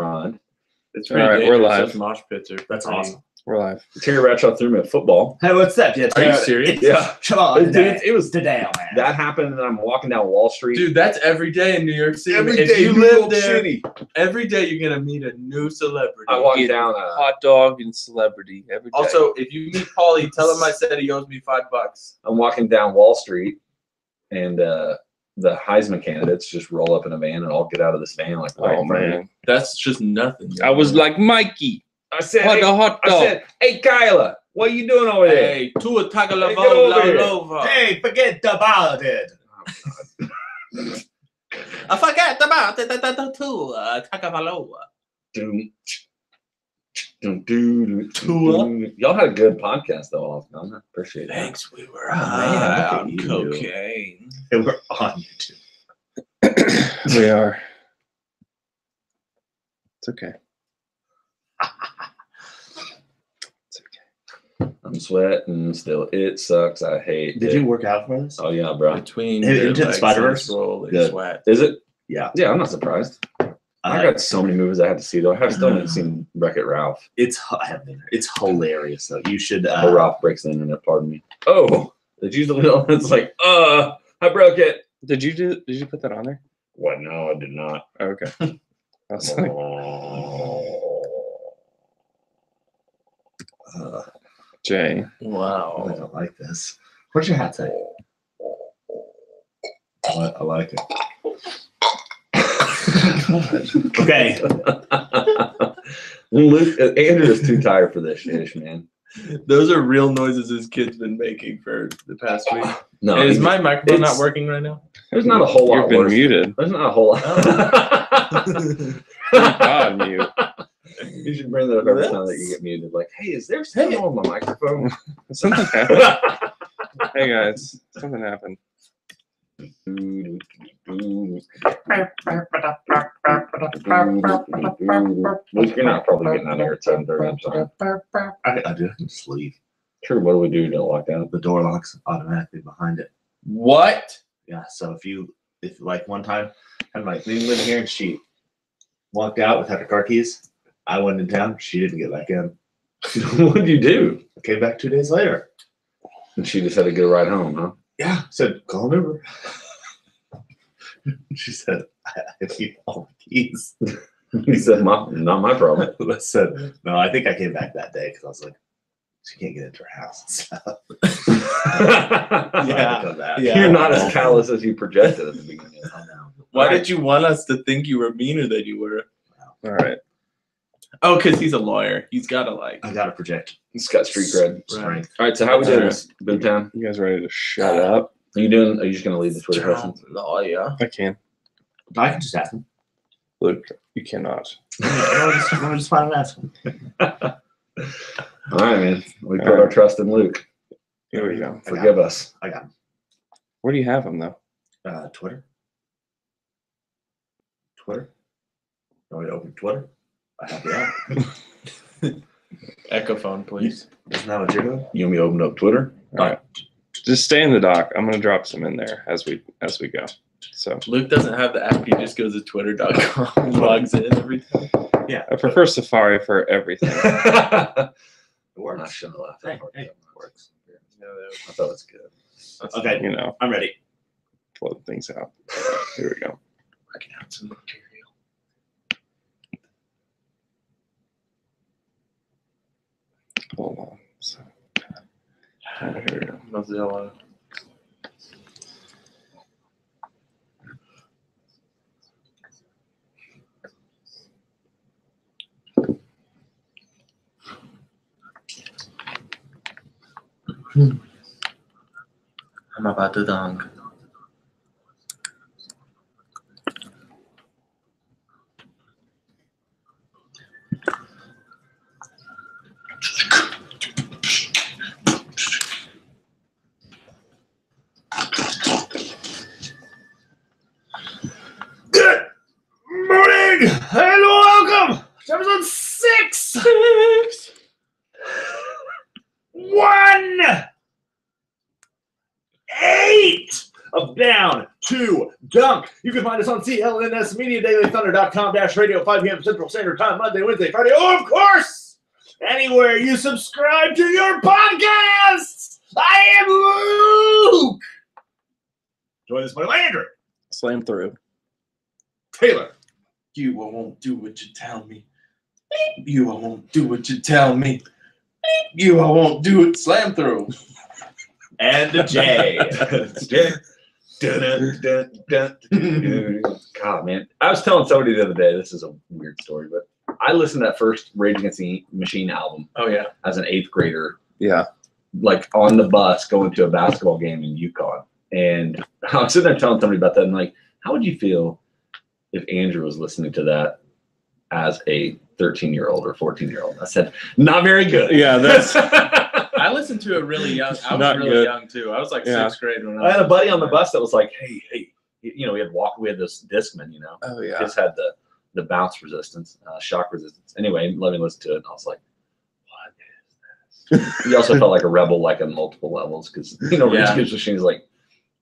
front. It's pretty All right, we're dangerous. live. Those mosh pits are That's pretty- awesome. We're live. Terry Bradshaw threw me a football. Hey, what's up, dude? Are you serious? Yeah. Come on, Dude, today. it was today, man. that happened, and I'm walking down Wall Street. Dude, that's every day in New York City. every if day you New live York there, City. every day you're gonna meet a new celebrity. I walked Get down. Hot dog and celebrity every day. Also, if you meet Paulie, tell him I said he owes me $5. I'm walking down Wall Street, and the Heisman candidates just roll up in a van, and I'll get out of this van like right oh in front of me. man, That's just nothing. I was like Mikey. I said, Hot hey, dog, hot I dog. said, hey, Kyla, what are you doing over there? hey, Tua Hey, get over here. Tagovailoa. Hey, forget about it. I forgot about the Tua Tagovailoa. Doom, doom, doom, Tua? doom. Y'all had a good podcast though. I appreciate it. Thanks, we were man, high look at on you. cocaine. Hey, we're on YouTube. We are. It's okay. It's okay. I'm sweating still. It sucks. I hate Did it. you work out for this? Oh yeah, bro. Between Hey, your into the legs Spider-Verse? and roll and Good. sweat. Is it? Yeah. Yeah, I'm not surprised. I got so many movies I had to see though. I have still haven't seen Wreck-It Ralph. I haven't been there. It's hilarious though. You should. Oh, Ralph breaks the internet. Pardon me. Oh, did you? It's like, I broke it. Did you put that on there? What? No, I did not. Oh, okay. I was like, Jay. I Wow. don't like this. What's your hat say? I like it. Okay. Luke, Andrew is too tired for this shit, man. Those are real noises his kid's been making for the past week. No, Hey, is he- my microphone it's- not working right now? there's not a whole You've lot been worse. muted. There's not a whole lot. God, mute. You should bring that up every time that you get muted. Like, hey, is there something on my microphone? Something happened. Hey guys, something happened. Luke, you're not probably getting out of here at 7:30. I do. I can sleep. True. What do we do to lock out? The door locks automatically behind it. What? Yeah. So if like one time, I'm like living here and she walked out without her car keys. I went in town. She didn't get back in. What did you do? I came back 2 days later. And she just had to get a ride home, huh? Yeah. Said call an Uber. She said I keep all the keys. He said, not my problem. I said no. I think I came back that day because I was like, she can't get into her house and stuff. Yeah. You're not as callous as you projected at the beginning. I know. Why did you want us to think you were meaner than you were? All right. Oh, because he's a lawyer. He's got to like. I gotta project It's got street cred. strength. All right, so how we doing this, Boomtown? You guys ready to shut up? Are you just gonna leave the Twitter questions? Lawyer. I can. I can just ask him. Luke, you cannot. I'm just fine and ask him. All right, man. We put All right. our trust in Luke. Here we go. Forgive us. I got him. Where do you have him though? Twitter. Twitter. Want me to open Twitter? I have the app. Echo phone, please. Isn't that what you're doing? You want me to open up Twitter? All right. Just stay in the dock. I'm gonna drop some in there as we go. So Luke doesn't have the app. He just goes to twitter.com and logs in every time. Yeah. I prefer Safari for everything. It I works. shouldn't have laughed Hey, that hard. hey, works. I thought it was good. Okay, You know, I'm ready. float things out. Here we go. Working out some material. Hold on. So, here we go. Mozilla. I'm about to dunk. Good morning and welcome to episode 6. 1 8 of Down to Dunk. You can find us on CLNS Media Daily Thunder.com-radio 5 p.m. Central Standard Time, Monday, Wednesday, Friday. Oh, of course, anywhere you subscribe to your podcasts. I am Luke. Join us by Landry. Slam through. Taylor. You won't do what you tell me. You won't do what you tell me. You won't do it. Slam through. And Jay. Jay. God, man. I was telling somebody the other day, this is a weird story, but I listened to that first Rage Against the Machine album Oh, yeah. as an 8th grader, Yeah. like on the bus going to a basketball game in Yukon. And I was sitting there telling somebody about that. And like, how would you feel if Andrew was listening to that as a 13-year-old or 14-year-old? I said, not very good. Yeah, that's I listened to it really young. I was Not really good. young, too. I was like Yeah. 6th grade when I had a buddy on the bus that was like, hey, you know, we had this Discman, you know. oh It yeah. just had the bounce resistance, shock resistance. Anyway, let me listen to it, and I was like, what is this? He also felt like a rebel, like on multiple levels, because, you know, Rage Yeah. Against the Machine is like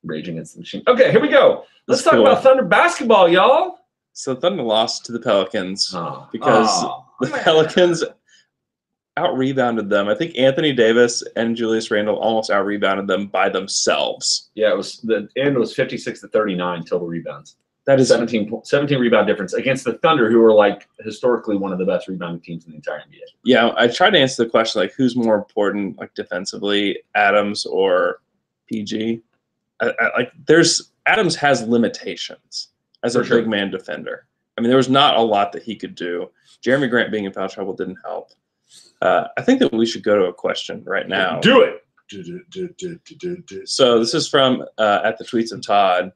Rage Against the Machine. Okay, here we go. Let's That's talk cool. about Thunder basketball, y'all. So Thunder lost to the Pelicans Oh, because Oh, the Pelicans out-rebounded them. I think Anthony Davis and Julius Randle almost out-rebounded them by themselves. yeah, it was the end was 56-39 total rebounds. That is 17 rebound difference against the Thunder, who are like historically one of the best rebounding teams in the entire NBA. Yeah, I tried to answer the question, like, who's more important, like, defensively, Adams or PG? Adams has limitations as a For sure. big man defender. I mean, there was not a lot that he could do. Jeremy Grant being in foul trouble didn't help. I think that we should go to a question right now. Do it. So this is from at the tweets of Todd.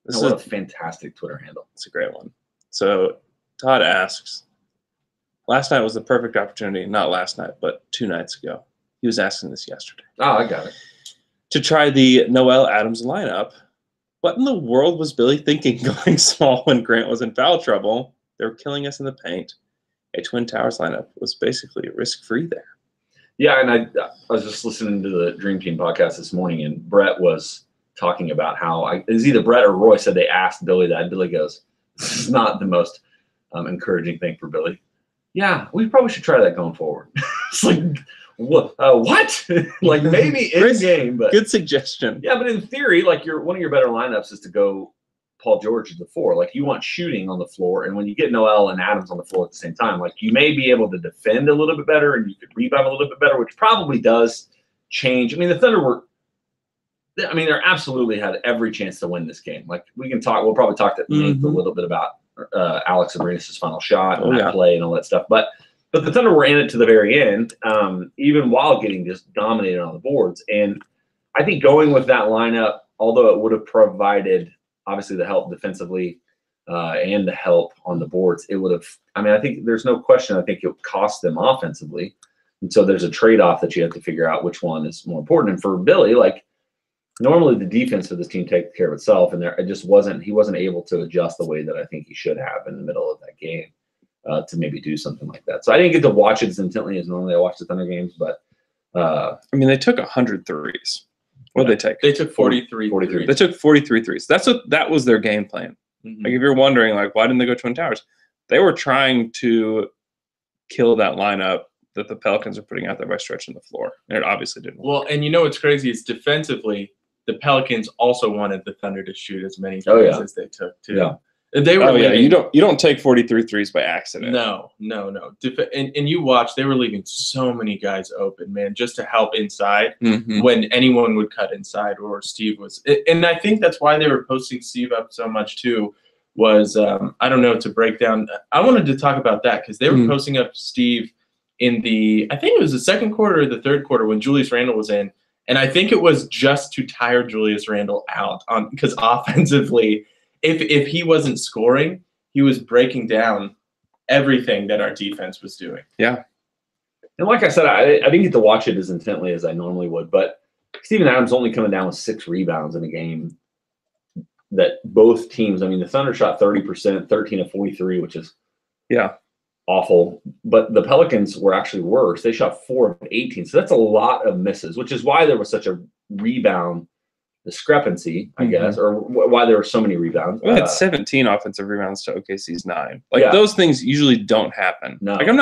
This What a is fantastic Twitter handle. it's a great one. So Todd asks, last night was the perfect opportunity, not last night, but 2 nights ago. He was asking this yesterday. Oh, I got it. To try the Noel Adams lineup. What in the world was Billy thinking going small when Grant was in foul trouble? They were killing us in the paint. A Twin Towers lineup was basically risk-free there. Yeah, and I was just listening to the Dream Team podcast this morning, and Brett was talking about how it was either Brett or Roy said they asked Billy that. And Billy goes, "This is not the most encouraging thing for Billy." Yeah, we probably should try that going forward. It's like, what? Like maybe in Chris, game, but Good suggestion. yeah, but in theory, like one of your better lineups is to go Paul George to the 4. Like you want shooting on the floor, and when you get Noel and Adams on the floor at the same time, like you may be able to defend a little bit better, and you could rebound a little bit better, which probably does change. I mean, the Thunder they absolutely had every chance to win this game. Like we'll probably talk at length a little bit about Alex Abrinas' final shot and that play and all that stuff. But the Thunder were in it to the very end, even while getting just dominated on the boards. And I think going with that lineup, although it would have provided obviously the help defensively and the help on the boards, it would have, I think there's no question, I think it cost them offensively. And so there's a trade-off that you have to figure out which one is more important. And for Billy, like normally the defense for this team takes care of itself, and he wasn't able to adjust the way that I think he should have in the middle of that game to maybe do something like that. So I didn't get to watch it as intently as normally I watch the Thunder games, but they took 100 threes. What did they take? They took 43. 43. They took 43 threes. That was their game plan. Mhm. Like if you're wondering, like, why didn't they go Twin Towers? They were trying to kill that lineup that the Pelicans are putting out there by stretching the floor. And it obviously didn't work. Well, and you know what's crazy is defensively, the Pelicans also wanted the Thunder to shoot as many Oh, threes yeah. as they took too. Yeah. They were leaving, you don't take 43 threes by accident. No. And you watch, they were leaving so many guys open, man, just to help inside Mhm. when anyone would cut inside or Steve was. And I think that's why they were posting Steve up so much too. Was I don't know, to break down. I wanted to talk about that because they were posting up Steve in I think it was the second quarter or the third quarter when Julius Randle was in. And I think it was just to tire Julius Randle out because offensively, if he wasn't scoring, he was breaking down everything that our defense was doing. Yeah. And like I said, I didn't get to watch it as intently as I normally would, but Steven Adams only coming down with 6 rebounds in a game that both teams, the Thunder shot 30%, 13 of 43, which is awful. But the Pelicans were actually worse. They shot 4 of 18. So that's a lot of misses, which is why there was such a rebound discrepancy, I Mhm. guess, or why there were so many rebounds. We had 17 offensive rebounds to OKC's 9. Like Yeah. those things usually don't happen. No. Like I'm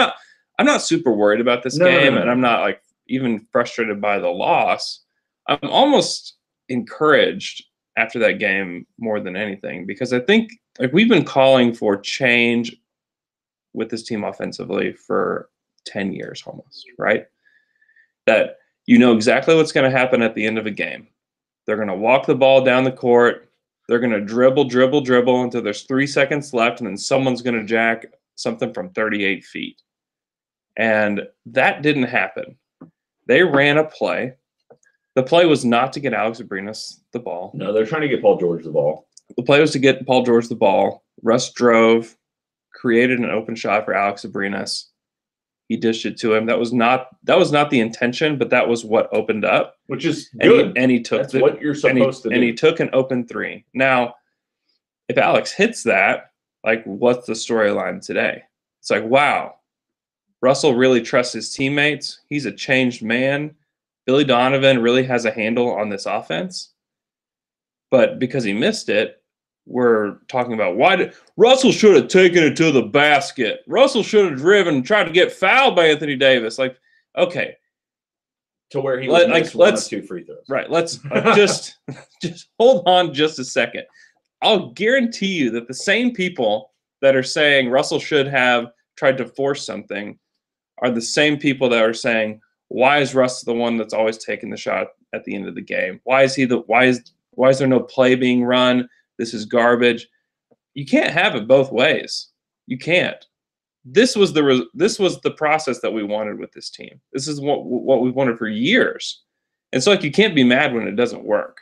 not super worried about this No, game, no. and I'm not like even frustrated by the loss. I'm almost encouraged after that game more than anything, because I think like we've been calling for change with this team offensively for 10 years almost, right? That you know exactly what's going to happen at the end of a game. They're going to walk the ball down the court. They're going to dribble until there's 3 seconds left, and then someone's going to jack something from 38 feet. And that didn't happen. They ran a play. The play was not to get Alex Abrinas the ball. No, they're trying to get Paul George the ball. The play was to get Paul George the ball. Russ drove, created an open shot for Alex Abrinas. He dished it to him. That was not the intention, but that was what opened up. Which is And good. he took That's what you're supposed to do. And he took an open 3. Now, if Alex hits that, like, what's the storyline today? It's like, wow, Russell really trusts his teammates. He's a changed man. Billy Donovan really has a handle on this offense. But because he missed it, we're talking about Russell should have taken it to the basket. Russell should have driven and tried to get fouled by Anthony Davis. Like, okay. To where he would miss one or 2 free throws. Right. Let's just hold on just a second. I'll guarantee you that the same people that are saying Russell should have tried to force something are the same people that are saying, why is Russ the one that's always taking the shot at the end of the game? Why is there no play being run? This is garbage. You can't have it both ways. You can't. This was the process that we wanted with this team. This is what we wanted for years. And so like you can't be mad when it doesn't work.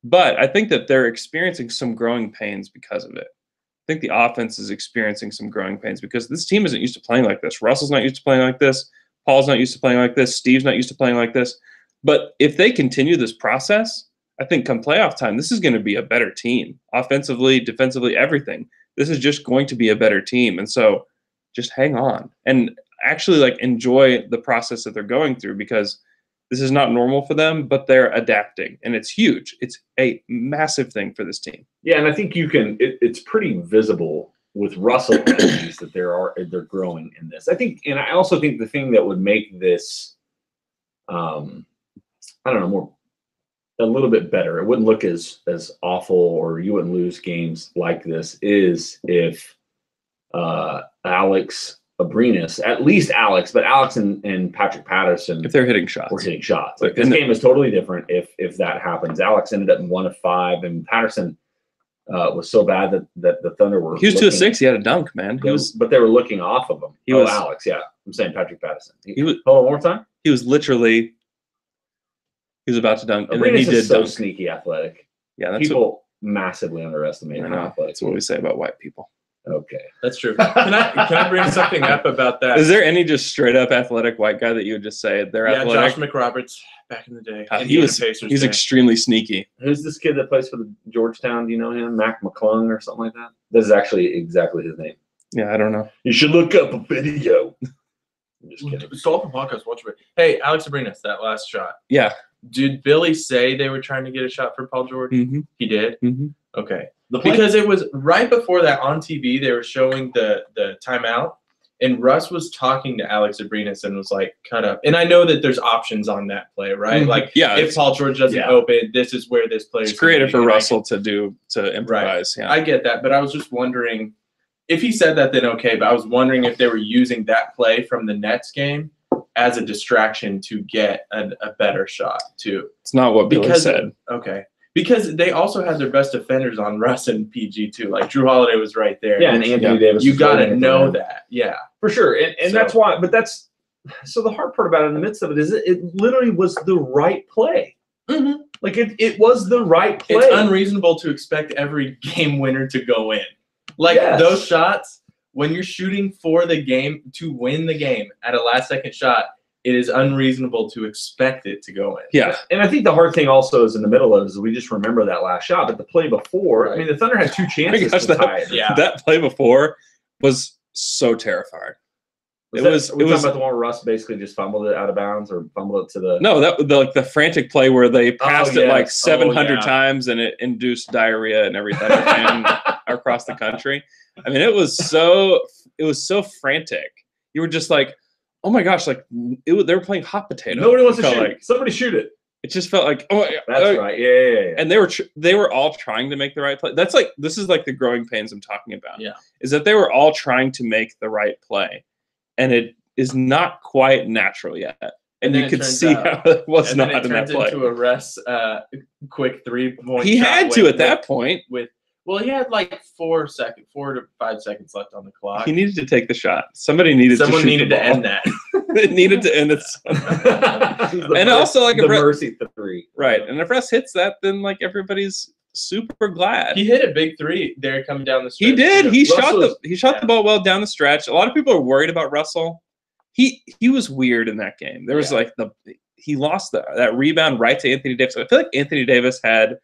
But I think that they're experiencing some growing pains because of it. I think the offense is experiencing some growing pains because this team isn't used to playing like this. Russell's not used to playing like this. Paul's not used to playing like this. Steve's not used to playing like this. But if they continue this process, I think come playoff time, this is going to be a better team. Offensively, defensively, everything. This is just going to be a better team. And so just hang on and actually like enjoy the process that they're going through, because this is not normal for them, but they're adapting, and it's huge. It's a massive thing for this team. Yeah, and I think it's pretty visible with Russell energies that they're growing in this. I think, and I also think the thing that would make this, a little bit better, it wouldn't look as awful, or you wouldn't lose games like this, is if Alex Abrinas, at least Alex, but Alex and Patrick Patterson, if they're hitting shots, were hitting shots. Like this game is totally different if that happens. Alex ended up in 1 of 5, and Patterson was so bad that the Thunder were. He was 2 of 6. He had a dunk, man. But they were looking off of him. Alex, yeah, I'm saying Patrick Patterson. Hold on, one more time. He was literally. He was about to dunk, and Abrinas then he did is so dunk. sneaky athletic. Yeah, that's people massively underestimate how athletic. That's what we say about white people. Okay, that's true. Can I bring something up about that? Is there any just straight up athletic white guy that you would just say they're athletic? Josh McRoberts back in the day. He's extremely sneaky. Who's this kid that plays for the Georgetown? Do you know him? Mac McClung or something like that? This is actually exactly his name. Yeah, I don't know. You should look up a video. I'm just kidding. Stop the podcast. Watch it. Hey, Alex Abrinas, that last shot. Yeah. Did Billy say they were trying to get a shot for Paul George? Mm-hmm. He did? Mm-hmm. Okay. Because it was right before that on TV, they were showing the timeout, and Russ was talking to Alex Abrinas and was like, cut up. And I know that there's options on that play, right? Mm-hmm. Like, yeah, if Paul George doesn't open, this is where this player is. It's creative for Russell to improvise. Right. Yeah. I get that, but I was just wondering if he said that, then okay. But I was wondering if they were using that play from the Nets game as a distraction to get a better shot too. It's not what Billy said. Okay. Because they also had their best defenders on Russ and PG too. Like Drew Holiday was right there. Yeah, and Anthony Davis. You got to know that. Yeah. For sure. And that's why, but that's, so the hard part about it in the midst of it is it literally was the right play. Mm-hmm. Like it was the right play. It's unreasonable to expect every game winner to go in. Like those shots, when you're shooting for the game to win the game at a last second shot, it is unreasonable to expect it to go in. Yeah. And I think the hard thing also is in the middle of it is we just remember that last shot, but the play before, I mean, the Thunder had 2 chances to tie it. That play before was so terrifying. Are we talking about the one where Russ basically just fumbled it out of bounds or fumbled it to the? No, the frantic play where they passed it like 700 yeah. times and it induced diarrhea and every Thunder fan across the country. I mean, it was so frantic. You were just like, oh my gosh, like they were playing hot potato. Nobody wants to shoot. Like, somebody shoot it. It just felt like, oh, that's right. Yeah. And they were all trying to make the right play. This is like the growing pains I'm talking about. Yeah. Is that they were all trying to make the right play. And it is not quite natural yet. And you could see how it was not in that play. Into a Russ quick 3-point he shot had to at that point. He had like 4 to 5 seconds left on the clock. He needed to take the shot. Someone needed to end that. It needed to end it. And also like the mercy three. Right. And if Russ hits that, then like everybody's super glad. He hit a big 3 there coming down the stretch. He did. He shot the ball well down the stretch. A lot of people are worried about Russell. He was weird in that game. There was he lost that rebound right to Anthony Davis. I feel like Anthony Davis had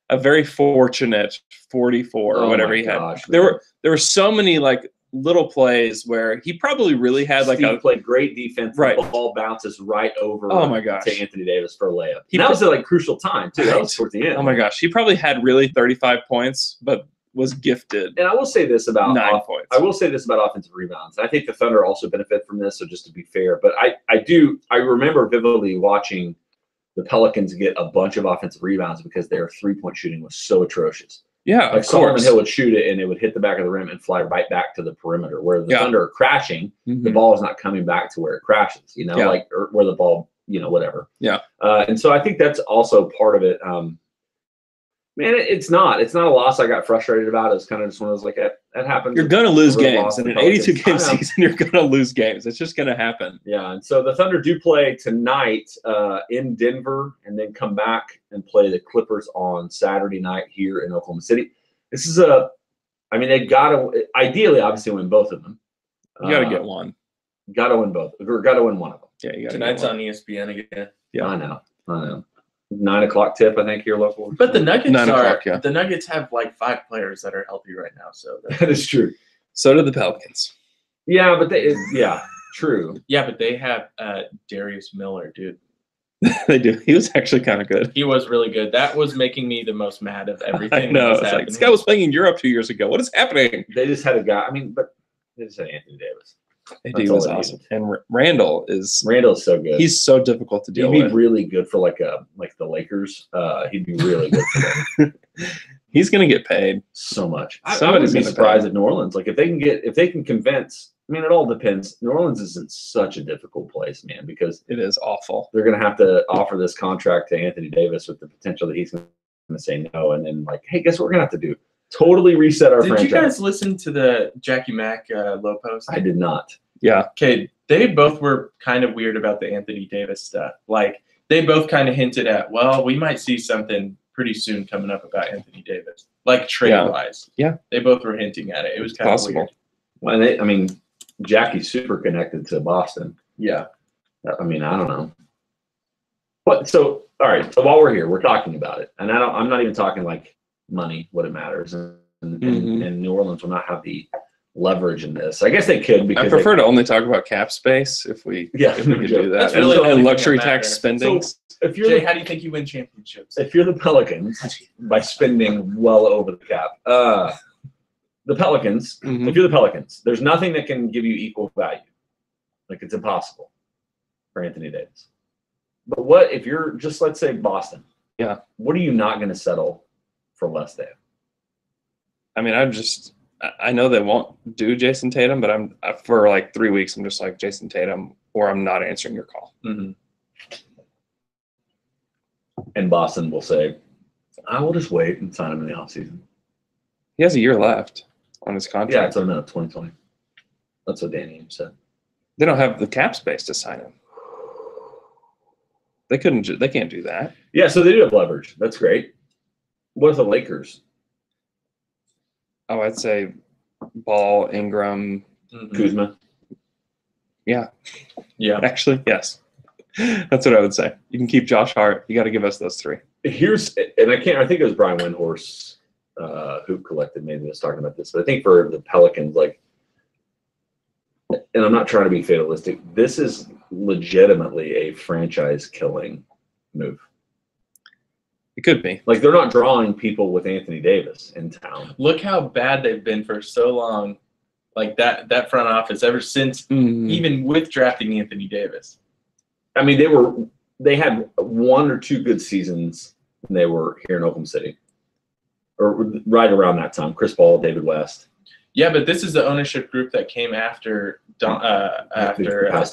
a very fortunate 44 or whatever he had. Gosh, there were so many like little plays where he probably really had like Steve played great defense. Right. The ball bounces right over oh my gosh. to Anthony Davis for a layup. That was a like crucial time too. That was towards the end. Oh my gosh. He probably had really 35 points, but was gifted. And I will say this about 9 points. I will say this about offensive rebounds. I think the Thunder also benefit from this. So just to be fair, but I remember vividly watching the Pelicans get a bunch of offensive rebounds because their 3-point shooting was so atrocious. Yeah, like Solomon Hill would shoot it and it would hit the back of the rim and fly right back to the perimeter. Where the Thunder are crashing, the ball is not coming back to where it crashes. Like or where the ball, whatever. Yeah. And so I think that's also part of it. Man, it's not a loss I got frustrated about. It's kind of just one of those like that happens. You're gonna lose games in an 82-game season. You're gonna lose games. It's just gonna happen. Yeah, and so the Thunder do play tonight in Denver, and then come back and play the Clippers on Saturday night here in Oklahoma City. This is they've got to ideally, obviously, win both of them. You got to get one. Got to win both. Or got to win one of them. Yeah, you got to. Tonight's on ESPN again. Yeah, I know. 9 o'clock tip, I think, here local. But the Nuggets the Nuggets have like 5 players that are healthy right now. So that is true. So do the Pelicans. Yeah, but true. Yeah, but they have Darius Miller, dude. They do. He was actually kind of good. He was really good. That was making me the most mad of everything. I know. It's like, this guy was playing in Europe 2 years ago. What is happening? They just had a guy. But they just had Anthony Davis. He was awesome. And Randall is so good. He's so difficult to deal with. He'd be really good for like the Lakers. He'd be really good for them. He's going to get paid so much. Somebody's going to be surprised at New Orleans. Like if they can convince. I mean, it all depends. New Orleans isn't such a difficult place, man, because it is awful. They're going to have to offer this contract to Anthony Davis with the potential that he's going to say no, and then like, hey, guess what we're going to have to do? Totally reset our franchise. Did you guys listen to the Jackie Mack low post? I did not. Yeah. Okay. They both were kind of weird about the Anthony Davis stuff. Like they both kind of hinted at, well, we might see something pretty soon coming up about Anthony Davis, like trade wise. Yeah. They both were hinting at it. It was kind of weird. Well, Jackie's super connected to Boston. Yeah. I don't know. But so, all right. So while we're here, we're talking about it, and I'm not even talking like money, what it matters, and New Orleans will not have the leverage in this. I guess they could because I prefer to only talk about cap space if we could do that. That's really and luxury tax spending. So if you're Jay, how do you think you win championships? If you're the Pelicans, by spending well over the cap, the Pelicans. If you're the Pelicans, there's nothing that can give you equal value. Like it's impossible for Anthony Davis. But what if you're just, let's say, Boston? Yeah. What are you not going to settle for less than? I know they won't do Jason Tatum, but I'm for like 3 weeks. I'm just like Jason Tatum, or I'm not answering your call. And Boston will say, "I will just wait and sign him in the offseason." He has a year left on his contract. Yeah, it's on 2020. That's what Danny said. They don't have the cap space to sign him. They can't do that. Yeah, so they do have leverage. That's great. What if the Lakers? Oh, I'd say Ball, Ingram, Kuzma. Yeah. Actually, yes. That's what I would say. You can keep Josh Hart. You got to give us those 3. I think it was Brian Windhorst, Hoop Collective, maybe was talking about this, but I think for the Pelicans, like and I'm not trying to be fatalistic, this is legitimately a franchise-killing move. It could be. Like, they're not drawing people with Anthony Davis in town. Look how bad they've been for so long. Like that front office ever since, even with drafting Anthony Davis. I mean, they had 1 or 2 good seasons when they were here in Oklahoma City, or right around that time. Chris Paul, David West. Yeah, but this is the ownership group that came after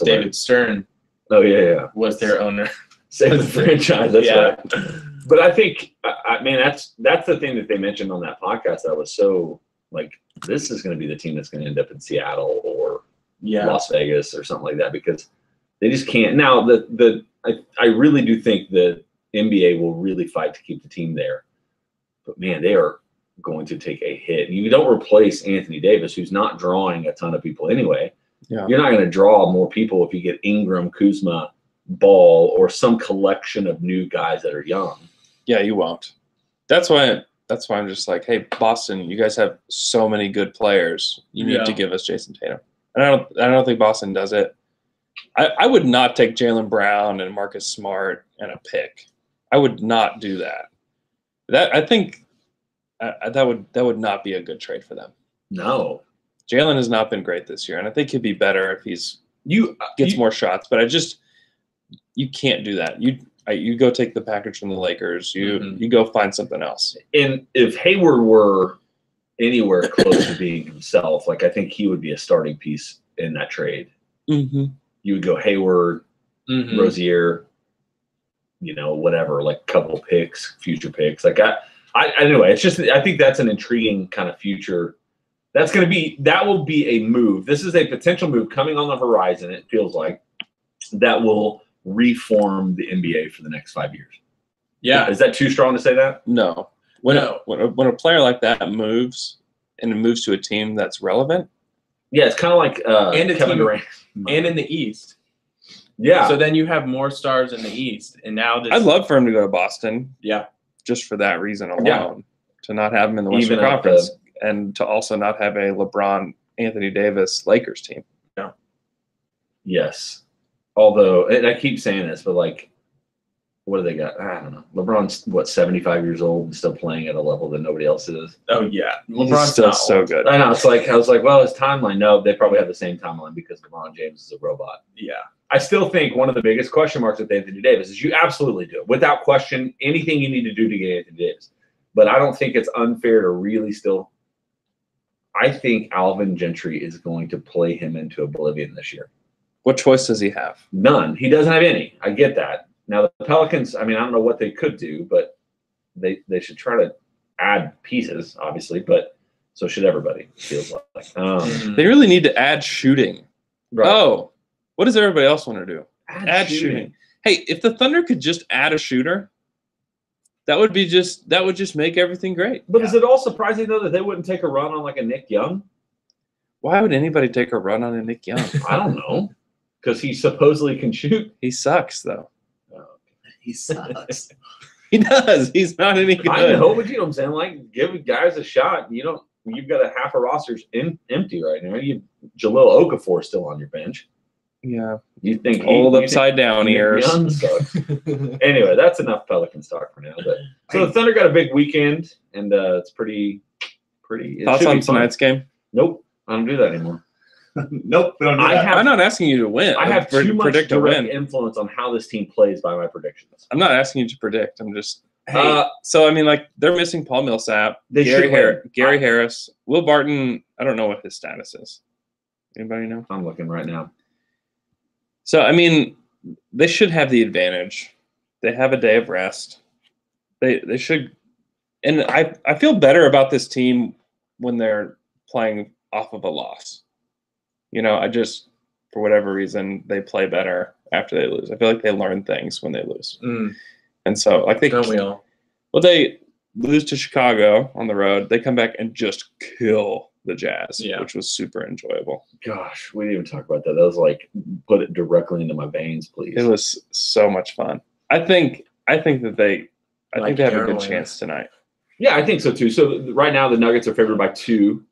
David Stern. Oh yeah, was their owner. Save the franchise. That's Yeah. right. But I think, that's the thing that they mentioned on that podcast that was so like, this is going to be the team that's going to end up in Seattle or Las Vegas or something like that, because they just can't. Now, I really do think the NBA will really fight to keep the team there. But, man, they are going to take a hit. You don't replace Anthony Davis, who's not drawing a ton of people anyway. Yeah. You're not going to draw more people if you get Ingram, Kuzma, Ball, or some collection of new guys that are young. Yeah, you won't. That's why I'm just like, hey, Boston, you guys have so many good players. You need to give us Jason Tatum. And I don't think Boston does it. I would not take Jaylen Brown and Marcus Smart and a pick. I would not do that. I think that would not be a good trade for them. No. Jaylen has not been great this year, and I think he'd be better if gets more shots. But you can't do that. You go take the package from the Lakers. You go find something else. And if Hayward were anywhere close to being himself, like, I think he would be a starting piece in that trade. Mm-hmm. You would go Hayward, Rozier, whatever, like couple picks, future picks. Like anyway, it's just, I think that's an intriguing kind of future. That will be a move. This is a potential move coming on the horizon. It feels like that will reform the NBA for the next 5 years. Yeah. Is that too strong to say that? No. When a player like that moves and moves to a team that's relevant. Yeah, it's kind of like Kevin Durant. And in the East. Yeah. So then you have more stars in the East. And now I'd love for him to go to Boston. Yeah. Just for that reason alone. Yeah. To not have him in the Western Conference. And to also not have a LeBron, Anthony Davis Lakers team. Yeah. Yes. Although, and I keep saying this, but like, what do they got? I don't know. LeBron's 75 years old and still playing at a level that nobody else is. Oh yeah, LeBron's still so good. I know. I was like, well, his timeline. No, they probably have the same timeline because LeBron James is a robot. Yeah. I still think one of the biggest question marks with Anthony Davis is you absolutely do, without question, anything you need to do to get Anthony Davis. But I don't think it's unfair to really still. I think Alvin Gentry is going to play him into oblivion this year. What choice does he have? None. He doesn't have any. I get that. Now, the Pelicans, I don't know what they could do, but they should try to add pieces, obviously, but so should everybody, feels like. They really need to add shooting. Right. Oh, what does everybody else want to do? Add shooting. Hey, if the Thunder could just add a shooter, that would just make everything great. But is it all surprising, though, that they wouldn't take a run on like a Nick Young? Why would anybody take a run on a Nick Young? I don't know. Because he supposedly can shoot. He sucks, though. He sucks. He does. He's not any good. I know, but you know what I'm saying? Like, give guys a shot. You've got a half a roster's empty right now. You Jahlil Okafor still on your bench. Yeah. You think old upside down ears. Anyway, that's enough Pelicans talk for now. But so the Thunder got a big weekend, and it's pretty. Thoughts on tonight's game? Nope, I don't do that anymore. Nope, we don't do that. I'm not asking you to win. I have too much predict direct influence on how this team plays by my predictions. I'm not asking you to predict. I'm just. Hey, so they're missing Paul Millsap, Gary Harris, Will Barton. I don't know what his status is. Anybody know? I'm looking right now. So they should have the advantage. They have a day of rest. They should, and I feel better about this team when they're playing off of a loss. For whatever reason, they play better after they lose. I feel like they learn things when they lose. And so, don't we all? Well, they lose to Chicago on the road. They come back and just kill the Jazz, which was super enjoyable. Gosh, we didn't even talk about that. That was like, put it directly into my veins, please. It was so much fun. I think that they have a good chance tonight. Yeah, I think so too. So right now the Nuggets are favored by 2.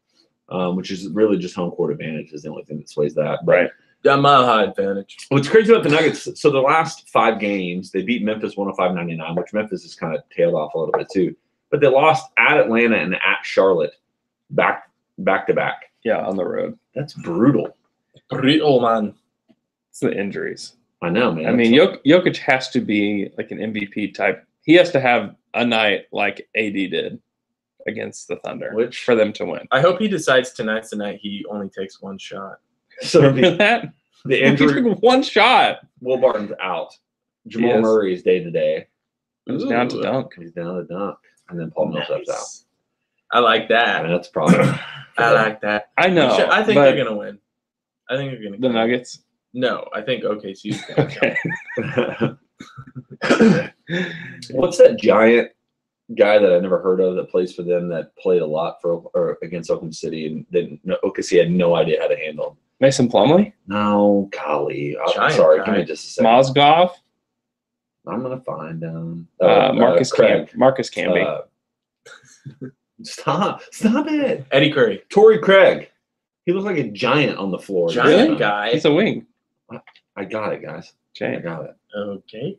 which is really just home court advantage is the only thing that sways that. But Right. Got mile high advantage. what's crazy about the Nuggets, so the last 5 games, they beat Memphis 105-99, which Memphis has kind of tailed off a little bit too. But they lost at Atlanta and at Charlotte back to back. Yeah, on the road. That's brutal. Brutal, man. It's the injuries. I know, man. I mean, Jokic has to be like an MVP type. He has to have a night like AD did against the Thunder Which- for them to win. I hope he decides tonight's the night he only takes 1 shot. so Remember the, that? the He injury, took 1 shot. Will Barton's out. Jamal is. Murray is day to day. He's down to Ooh. dunk. He's down to dunk. And then Paul Millsap's out. Nice. I like I that. mean, that's a problem. I like that. I know. I think but they're gonna win. I think they're gonna. the Nuggets. No, I think OKC's gonna. Okay. What's that giant guy that I never heard of that plays for them that played a lot for against Oklahoma City and then OKC had no idea how to handle him? Mason Plumlee, No, golly. I'm Giant sorry. guy. Give me just a second. Mozgov, I'm gonna find him. Marcus Craig. Marcus Camby. Stop it. Eddie Curry, Torrey Craig. He looked like a giant on the floor. giant Really? guy. He's a wing. I got it, guys. I Jay. got it. Okay.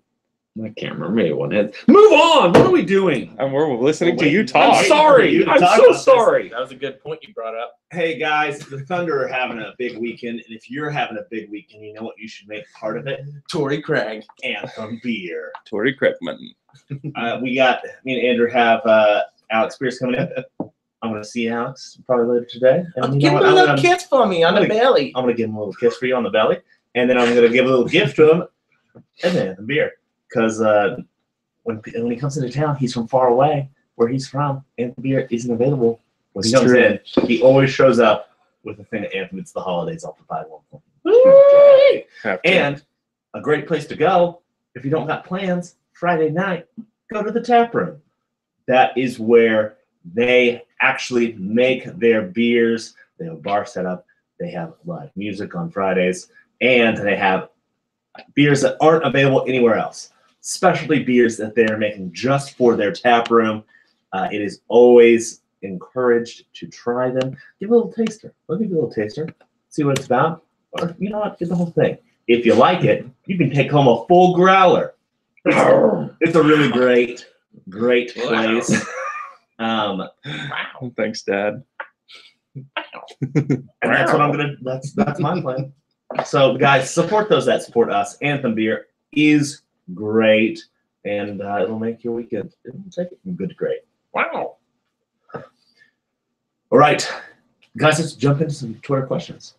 I can't remember. Maybe one head. Move on. What are we doing? And we're listening to Wait, you I'm talk. sorry. I'm Talk so about this. sorry. That was a good point you brought up. Hey guys, the Thunder are having a big weekend, and if you're having a big weekend, you know what you should make part of it? Torrey Craig. Anthem beer. Torrey Craigman. We got me and Andrew have Alex Pierce coming in. I'm gonna see Alex probably later today. And you know Give him what? a I'm little gonna- kiss for me on the belly. I'm gonna give him a little kiss for you on the belly, and then I'm gonna give a little gift to him, and then Anthem beer, because when he comes into town, he's from far away. Where he's from, Anthem beer isn't available. When he It's comes true. in, he always shows up with a thing of Anthem. It's the holidays off the 514. Have to. And a great place to go if you don't got plans Friday night, go to the tap room. That is where they actually make their beers. They have a bar set up. They have live music on Fridays, and they have beers that aren't available anywhere else. Specialty beers that they're making just for their tap room. It is always encouraged to try them. Give a little taster. Let me give you a little taster. See what it's about. Or you know what? Get the whole thing. If you like it, you can take home a full growler. It's a really great place. Wow. Thanks, Dad. And that's what I'm gonna. That's my plan. So guys, support those that support us. Anthem beer is great, and it'll make your weekend. It'll take it from good to great. Wow. All right, guys, let's jump into some Twitter questions.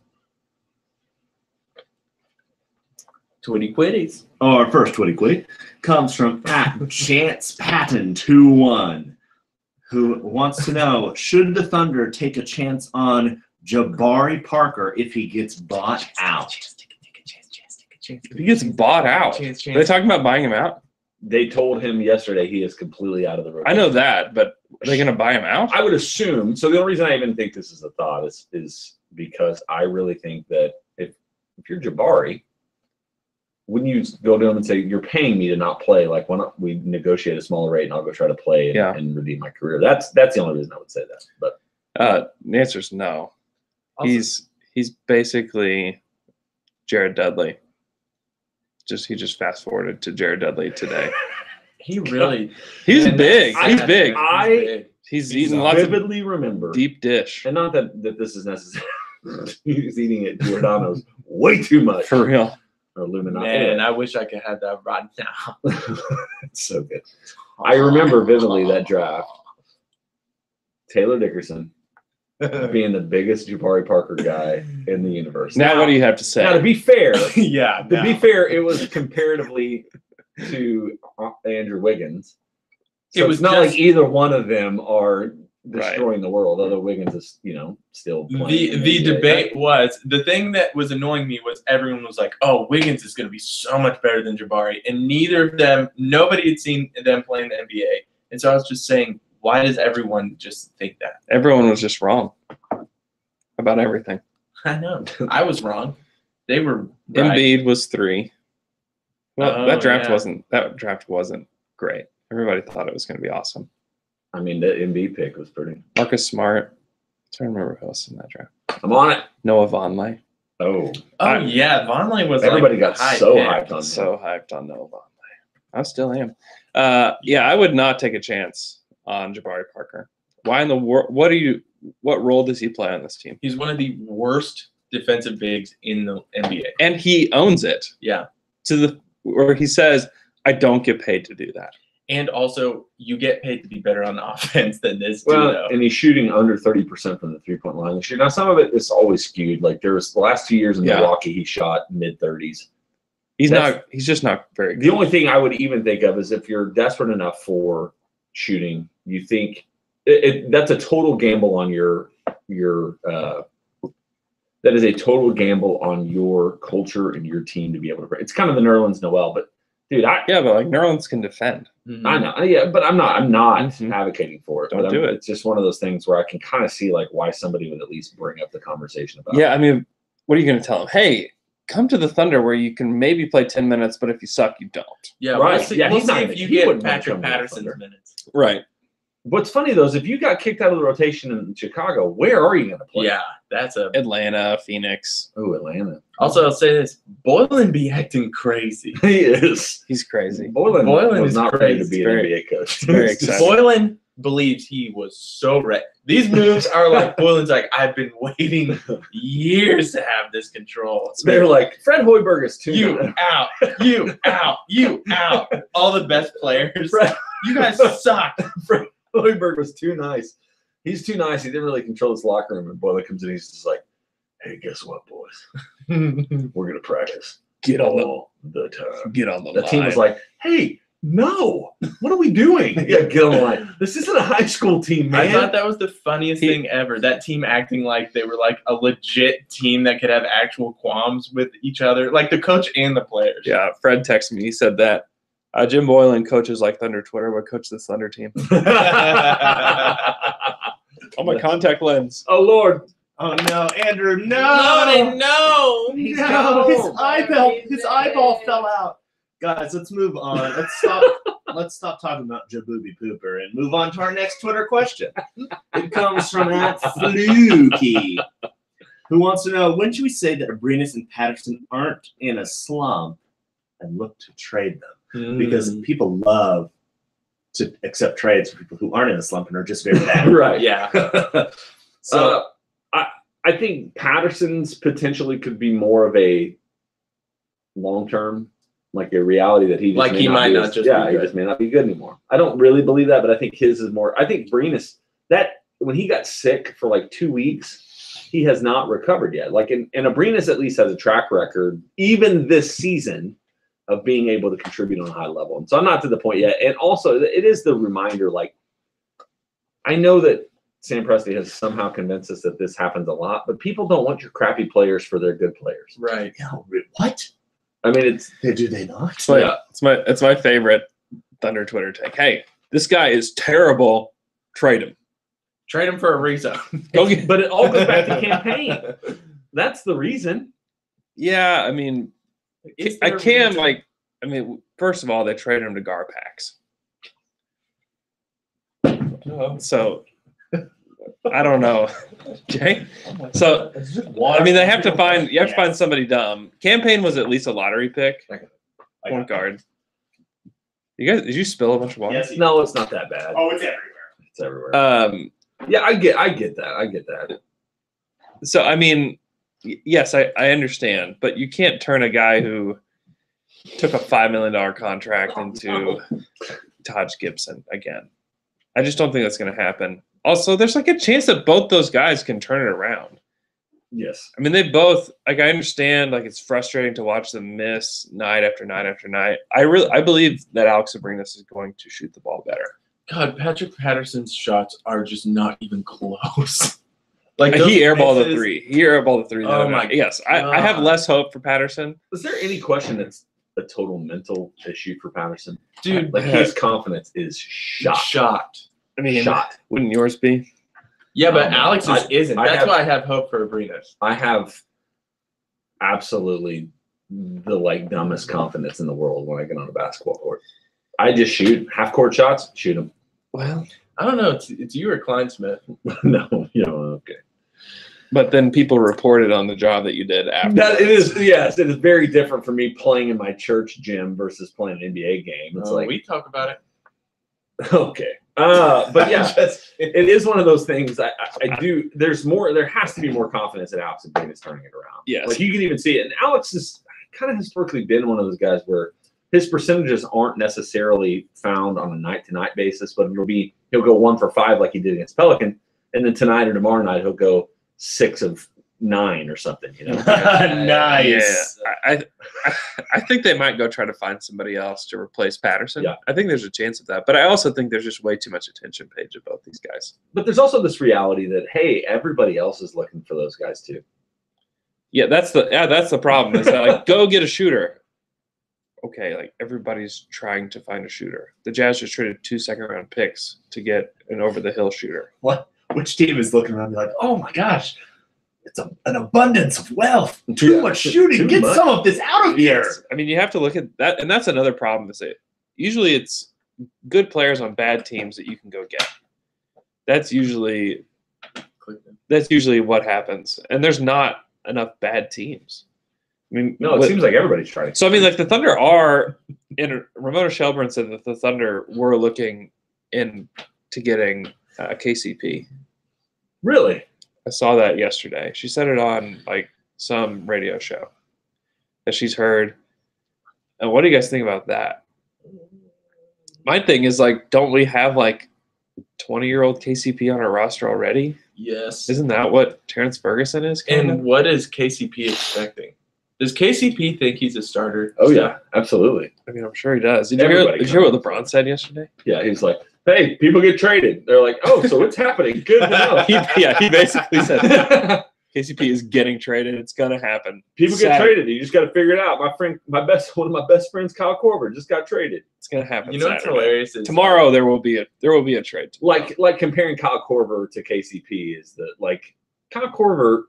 Twitty quitties. Our first Twitty Quitty comes from @ChancePatton21, who wants to know, should the Thunder take a chance on Jabari Parker if he gets bought out? If he gets bought out, are they talking about buying him out? They told him yesterday he is completely out of the rotation. I know that, but are they going to buy him out? I would assume. So the only reason I even think this is a thought is because I really think that if you're Jabari, wouldn't you go to him and say, you're paying me to not play? Like, why not we negotiate a smaller rate and I'll go try to play and redeem my career? That's the only reason I would say that. But The answer is no. He's basically Jared Dudley. He just fast forwarded to Jared Dudley today. He really. He's and big. that's- He's big. He's eating lots of vividly remember deep dish. and not that this is necessary. He's eating at Giordano's way too much. For real. Or Illuminati. Man, I wish I could have that right now. It's so good. I remember vividly that draft. Taylor Dickerson being the biggest Jabari Parker guy in the universe. Now, what do you have to say? Now, to be fair, Yeah. it was comparatively to Andrew Wiggins. So It was it's not just- like either one of them are destroying the world, although Wiggins is, still playing. in The NBA. debate was the thing that was annoying me was everyone was like, "Oh, Wiggins is going to be so much better than Jabari," and neither of them, nobody had seen them play in the NBA, and so I was just saying, why does everyone just think that? Everyone was just wrong about everything. I know I was wrong. They were right. Embiid was 3. Well, Oh, that draft yeah. wasn't great. Everybody thought it was going to be awesome. I mean, the MB pick was pretty. Marcus Smart, trying to remember who else in that draft. I'm on it. Noah Vonleh. Oh, Yeah, Vonleh was everybody like got high so pick. hyped on him. So hyped on Noah Vonleh. I still am. Yeah, I would not take a chance on Jabari Parker. Why in the world? What role does he play on this team? He's one of the worst defensive bigs in the NBA. And he owns it Yeah. where he says, I don't get paid to do that. And also, you get paid to be better on offense than this Well, dude, though. and he's shooting under 30% from the 3-point line this year. Now, some of it is always skewed. Like there was the last 2 years in Yeah. Milwaukee, he shot mid-30s. He's just not very good. The only thing I would even think of is if you're desperate enough for shooting, you think that's a total gamble on your that is a total gamble on your culture and your team to be able to break. It's kind of the Nerlens Noel, but dude, but like Nerlens can defend. I know, yeah, but I'm not Mhm. advocating for it. Don't but do it. It's just one of those things where I can kind of see like why somebody would at least bring up the conversation about. Yeah, I mean, what are you going to tell him? Hey, come to the Thunder where you can maybe play 10 minutes, but if you suck, you don't. Yeah, Right. We'll see, Yeah, we'll he's not see gonna- if you he get wouldn't wanna Patrick come to the Patterson's Thunder. minutes. Right. What's funny though is if you got kicked out of the rotation in Chicago, where are you going to play? Yeah, that's a. Atlanta, Phoenix. Oh, Atlanta. Also, I'll say this: Boylan be acting crazy. He is. He's crazy. Boylan Boylan was is not ready to crazy. be an Very- NBA coach. very exciting. Boylan believes he was so ready. These moves are like Boylan's like, I've been waiting years to have this control. They're like, Fred Hoiberg is too You good. out, you out, you out. All the best players. Fred, You guys suck. Fred Hoiberg was too nice. He's too nice. He didn't really control his locker room. And Boylan comes in, he's just like, hey, guess what, boys? We're going to practice Get on all the time. Get on the The line. team was like, hey, no, what are we doing? Yeah, get on the line. This isn't a high school team, man. I thought that was the funniest thing ever. That team acting like they were like a legit team that could have actual qualms with each other, like the coach and the players. Yeah, Fred texted me. He said that Jim Boylan coaches like Thunder Twitter would coach this Thunder team. On my contact lens. Oh, Lord. Oh no, Andrew, no! no. He's No, gone. his eyeball fell out. Guys, let's move on. Let's stop talking about Jabooby Pooper and move on to our next Twitter question. It comes from @Fluky, who wants to know, when should we say that Abrinas and Patterson aren't in a slump and look to trade them? Because people love to accept trades for people who aren't in a slump and are just very bad. Right. Yeah. So I think Patterson's potentially could be more of a long-term, like a reality that he just Like may he not might be not as- just yeah, be he good. just may not be good anymore. I don't really believe that, but I think his is more. I think Abrinas, that when he got sick for like 2 weeks, he has not recovered yet. Like, and Abrinas at least has a track record, even this season, of being able to contribute on a high level. And so I'm not to the point yet. And also, it is the reminder, like, I know that Sam Presti has somehow convinced us that this happens a lot, but people don't want your crappy players for their good players. Right. No, what? I mean, it's Do they not? It's my favorite Thunder Twitter take. Hey, this guy is terrible. Trade him. Trade him for Ariza. Go get. but it all goes back to campaign. That's the reason. Yeah, I mean, I can like. I mean, first of all, they traded him to Garpax. So I don't know, Jay. So I mean, they have to find. You have to find somebody dumb. Campaign was at least a lottery pick. Point guard. You guys, did you spill a bunch of water? Yes. No, it's not that bad. Oh, it's everywhere. It's everywhere. Yeah, I get that. So I mean, yes, I understand, but you can't turn a guy who took a $5 million contract into Taj Gibson again. I just don't think that's going to happen. Also, there's like a chance that both those guys can turn it around. Yes. I mean, they both, like, I understand, like, it's frustrating to watch them miss night after night after night. I believe that Alex Abrinas is going to shoot the ball better. God, Patrick Patterson's shots are just not even close. Like those he airballed a misses- three. He airballed a three. the Oh other my night. Yes, I have God. less hope for Patterson. Is there any question that's a total mental issue for Patterson? Dude, Like his confidence is shot. shot. I mean, Shot. wouldn't yours be? Yeah, but Um, Alex's isn't. I That's have- why I have hope for Abrinas. I have absolutely the like dumbest confidence in the world when I get on a basketball court. I just shoot half court shots, shoot them. Well, I don't know. It's you or Klein Smith. No, okay. But then people reported on the job that you did after. That it is, yes, it is very different for me playing in my church gym versus playing an NBA game. It's like we talk about it. Okay. But yeah, it is one of those things. I do. There's more. There has to be more confidence in Alex and Davis turning it around. Yes. Like you can even see it. And Alex has kind of historically been one of those guys where his percentages aren't necessarily found on a night-to-night basis, but he'll go 1 for 5 like he did against Pelican, and then tonight or tomorrow night he'll go 6 of 9 or something. Nice. Yeah. I think they might go try to find somebody else to replace Patterson. Yeah. I think there's a chance of that. But I also think there's just way too much attention paid to both these guys. But there's also this reality that, hey, everybody else is looking for those guys too. Yeah, that's the problem. Is that like go get a shooter. Okay, like everybody's trying to find a shooter. The Jazz just traded 2 second-round picks to get an over-the-hill shooter. What? Which team is looking around and be like, oh my gosh, it's an abundance of wealth. Too much shooting. Get some of this out of here. Yes. I mean, you have to look at that, and that's another problem. Is that usually it's good players on bad teams that you can go get. That's usually what happens, and there's not enough bad teams. I mean, No, it seems like everybody's trying. So I mean, like the Thunder are. Ramona Shelburne said that the Thunder were looking into getting KCP. Really? I saw that yesterday. She said it on like some radio show that she's heard. And what do you guys think about that? My thing is like, don't we have like 20-year-old KCP on our roster already? Yes. Isn't that what Terrence Ferguson is? And what is KCP expecting? Does KCP think he's a starter? Oh yeah, absolutely. I mean, I'm sure he does. Did you hear what LeBron said yesterday? Yeah, he's like, hey, people get traded. They're like, oh, so what's happening? Good to know. He basically said KCP is getting traded. It's gonna happen. People get traded. You just got to figure it out. One of my best friends, Kyle Korver, just got traded. It's gonna happen. You know what's hilarious? Tomorrow there will be a trade. Like comparing Kyle Korver to KCP is that like Kyle Korver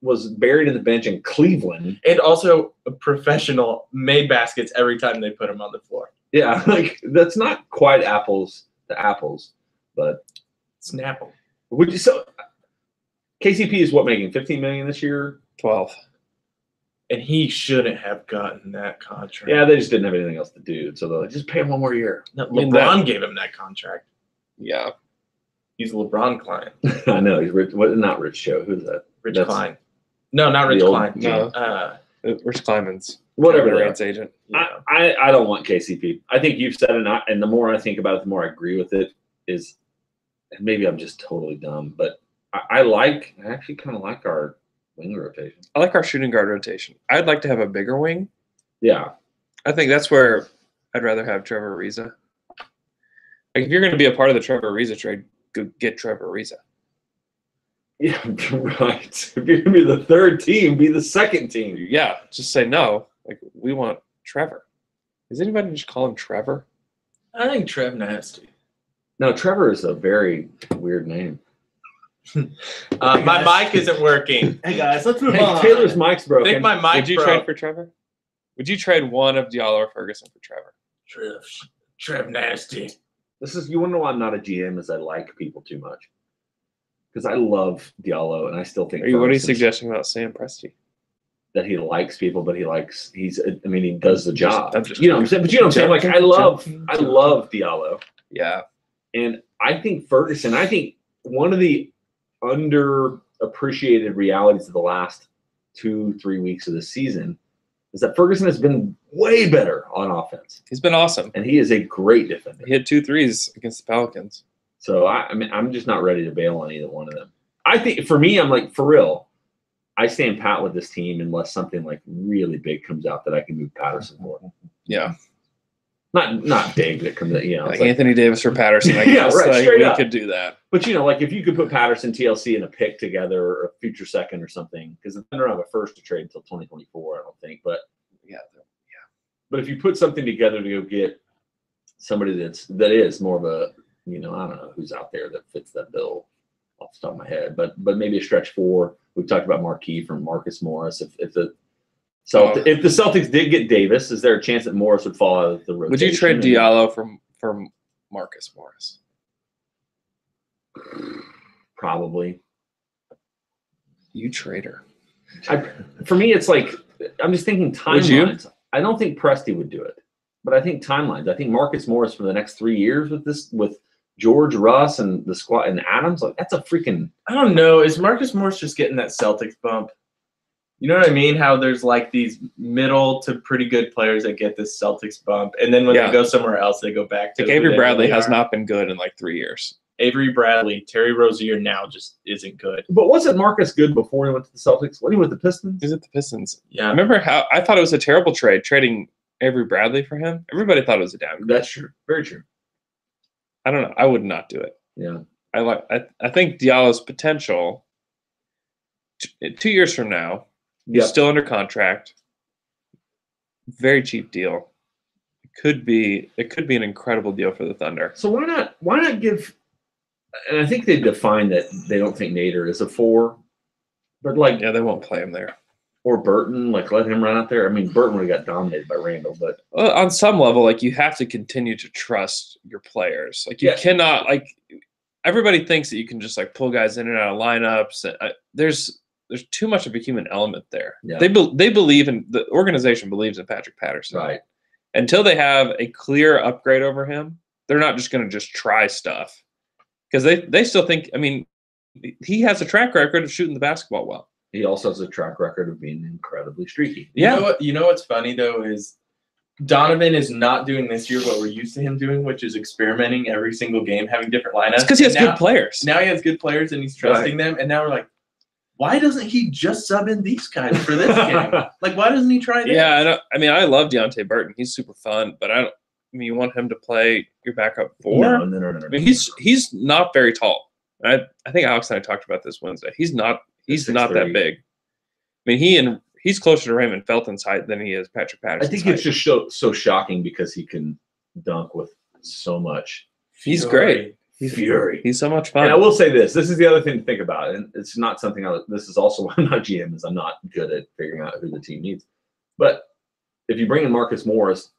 was buried in the bench in Cleveland, and also a professional, made baskets every time they put him on the floor. Yeah, like that's not quite apples to apples, but Snapple. Would you so? KCP is what, making $15 million this year? 12. And he shouldn't have gotten that contract. Yeah, they just didn't have anything else to do, so they're like, just pay him 1 more year. No, LeBron gave him that contract. Yeah, he's a LeBron client. I know he's rich. What? Not Rich Show. Who's that? Rich Klein. No, not Rich Klein. No, Rich Kleinman's whatever Durant's agent. Yeah. I don't want KCP. I think you've said it, and the more I think about it, the more I agree with it. Is, and maybe I'm just totally dumb, but I actually kind of like our wing rotation. I like our shooting guard rotation. I'd like to have a bigger wing. Yeah, I think that's where I'd rather have Trevor Ariza. Like if you're going to be a part of the Trevor Ariza trade, go get Trevor Ariza. Yeah, right. If you're gonna be the third team, be the second team. Yeah, just say no. Like we want Trevor. Does anybody just call him Trevor? I think Trev Nasty. No, Trevor is a very weird name. My mic isn't working. Hey guys, let's move on. Taylor's mic's I broken. think my mic Would you broke. trade for Trevor? Would you trade one of Diallo or Ferguson for Trevor? Trev Nasty. You want to know why I'm not a GM? Is I like people too much. Because I love Diallo, and I still think. What are you Ferguson's- suggesting about Sam Presti? That he likes people, but he does the job. I'm just- you know what I'm saying? But you know what I'm saying? Like I love Diallo. Yeah. And I think Ferguson, one of the underappreciated realities of the last 2-3 weeks of the season is that Ferguson has been way better on offense. He's been awesome. And he is a great defender. He hit 2 threes against the Pelicans. So I'm just not ready to bail on either one of them. I think for me, I'm like, for real, I stand pat with this team unless something like really big comes out that I can move Patterson for. Yeah. Not big that comes out, Like Anthony Davis or Patterson, I guess. Yeah, right, like, straight we up. could do that. But like if you could put Patterson, TLC, and a pick together, or a future second or something, because the Thunder don't have a first to trade until 2024, I don't think. But Yeah. but if you put something together to go get somebody that is more of a, I don't know who's out there that fits that bill off the top of my head, but maybe a stretch 4. We've talked about Marquis from Marcus Morris. If the Celtics did get Davis, is there a chance that Morris would fall out of the rotation? Would you trade Diallo from Marcus Morris? Probably. You traitor. For me, it's like I'm just thinking Would you? timelines. I don't think Presti would do it, but I think timelines. I think Marcus Morris for the next 3 years with George, Russ, and the squad and Adams, like that's a freaking. I don't know. Is Marcus Morris just getting that Celtics bump? You know what I mean? How there's like these middle to pretty good players that get this Celtics bump, and then when they go somewhere else, they go back to. Like Avery Bradley has not been good in like 3 years. Avery Bradley, Terry Rozier now just isn't good. But wasn't Marcus good before he went to the Celtics? When he was with the Pistons? He's at the Pistons. Yeah. Remember how I thought it was a terrible trade trading Avery Bradley for him? Everybody thought it was a downgrade. That's true. Very true. I don't know. I would not do it. Yeah. I think Diallo's potential 2 years from now, he's still under contract. Very cheap deal. It could be an incredible deal for the Thunder. So why not give? And I think they defined that they don't think Nader is a 4, but like Yeah, they won't play him there. or Burton, like let him run out there. I mean, Burton would have got dominated by Randall, but On some level, like you have to continue to trust your players. Like you cannot like everybody thinks that you can just like pull guys in and out of lineups. There's too much of a human element there. Yeah. They believe in the organization believes in Patrick Patterson. right. Until they have a clear upgrade over him, they're not just going to just try stuff because they still think. I mean, he has a track record of shooting the basketball well. He also has a track record of being incredibly streaky. Yeah. You know what's funny though is Donovan is not doing this year what we're used to him doing, which is experimenting every single game, having different lineups. It's because he has good players. Now he has good players and he's trusting them. And now we're like, why doesn't he just sub in these guys for this game? Like, why doesn't he try this? Yeah, I mean, I love Deontay Burton. He's super fun, but I mean, you want him to play your backup 4? No. I mean, he's not very tall. I think Alex and I talked about this Wednesday. He's not that big. I mean, he's closer to Raymond Felton's height than he is Patrick Patterson's I think height. it's just so shocking because he can dunk with so much He's great. fury. He's so much fun. And I will say this is the other thing to think about, and it's not something this is also why I'm not GM, is I'm not good at figuring out who the team needs. But if you bring in Marcus Morris,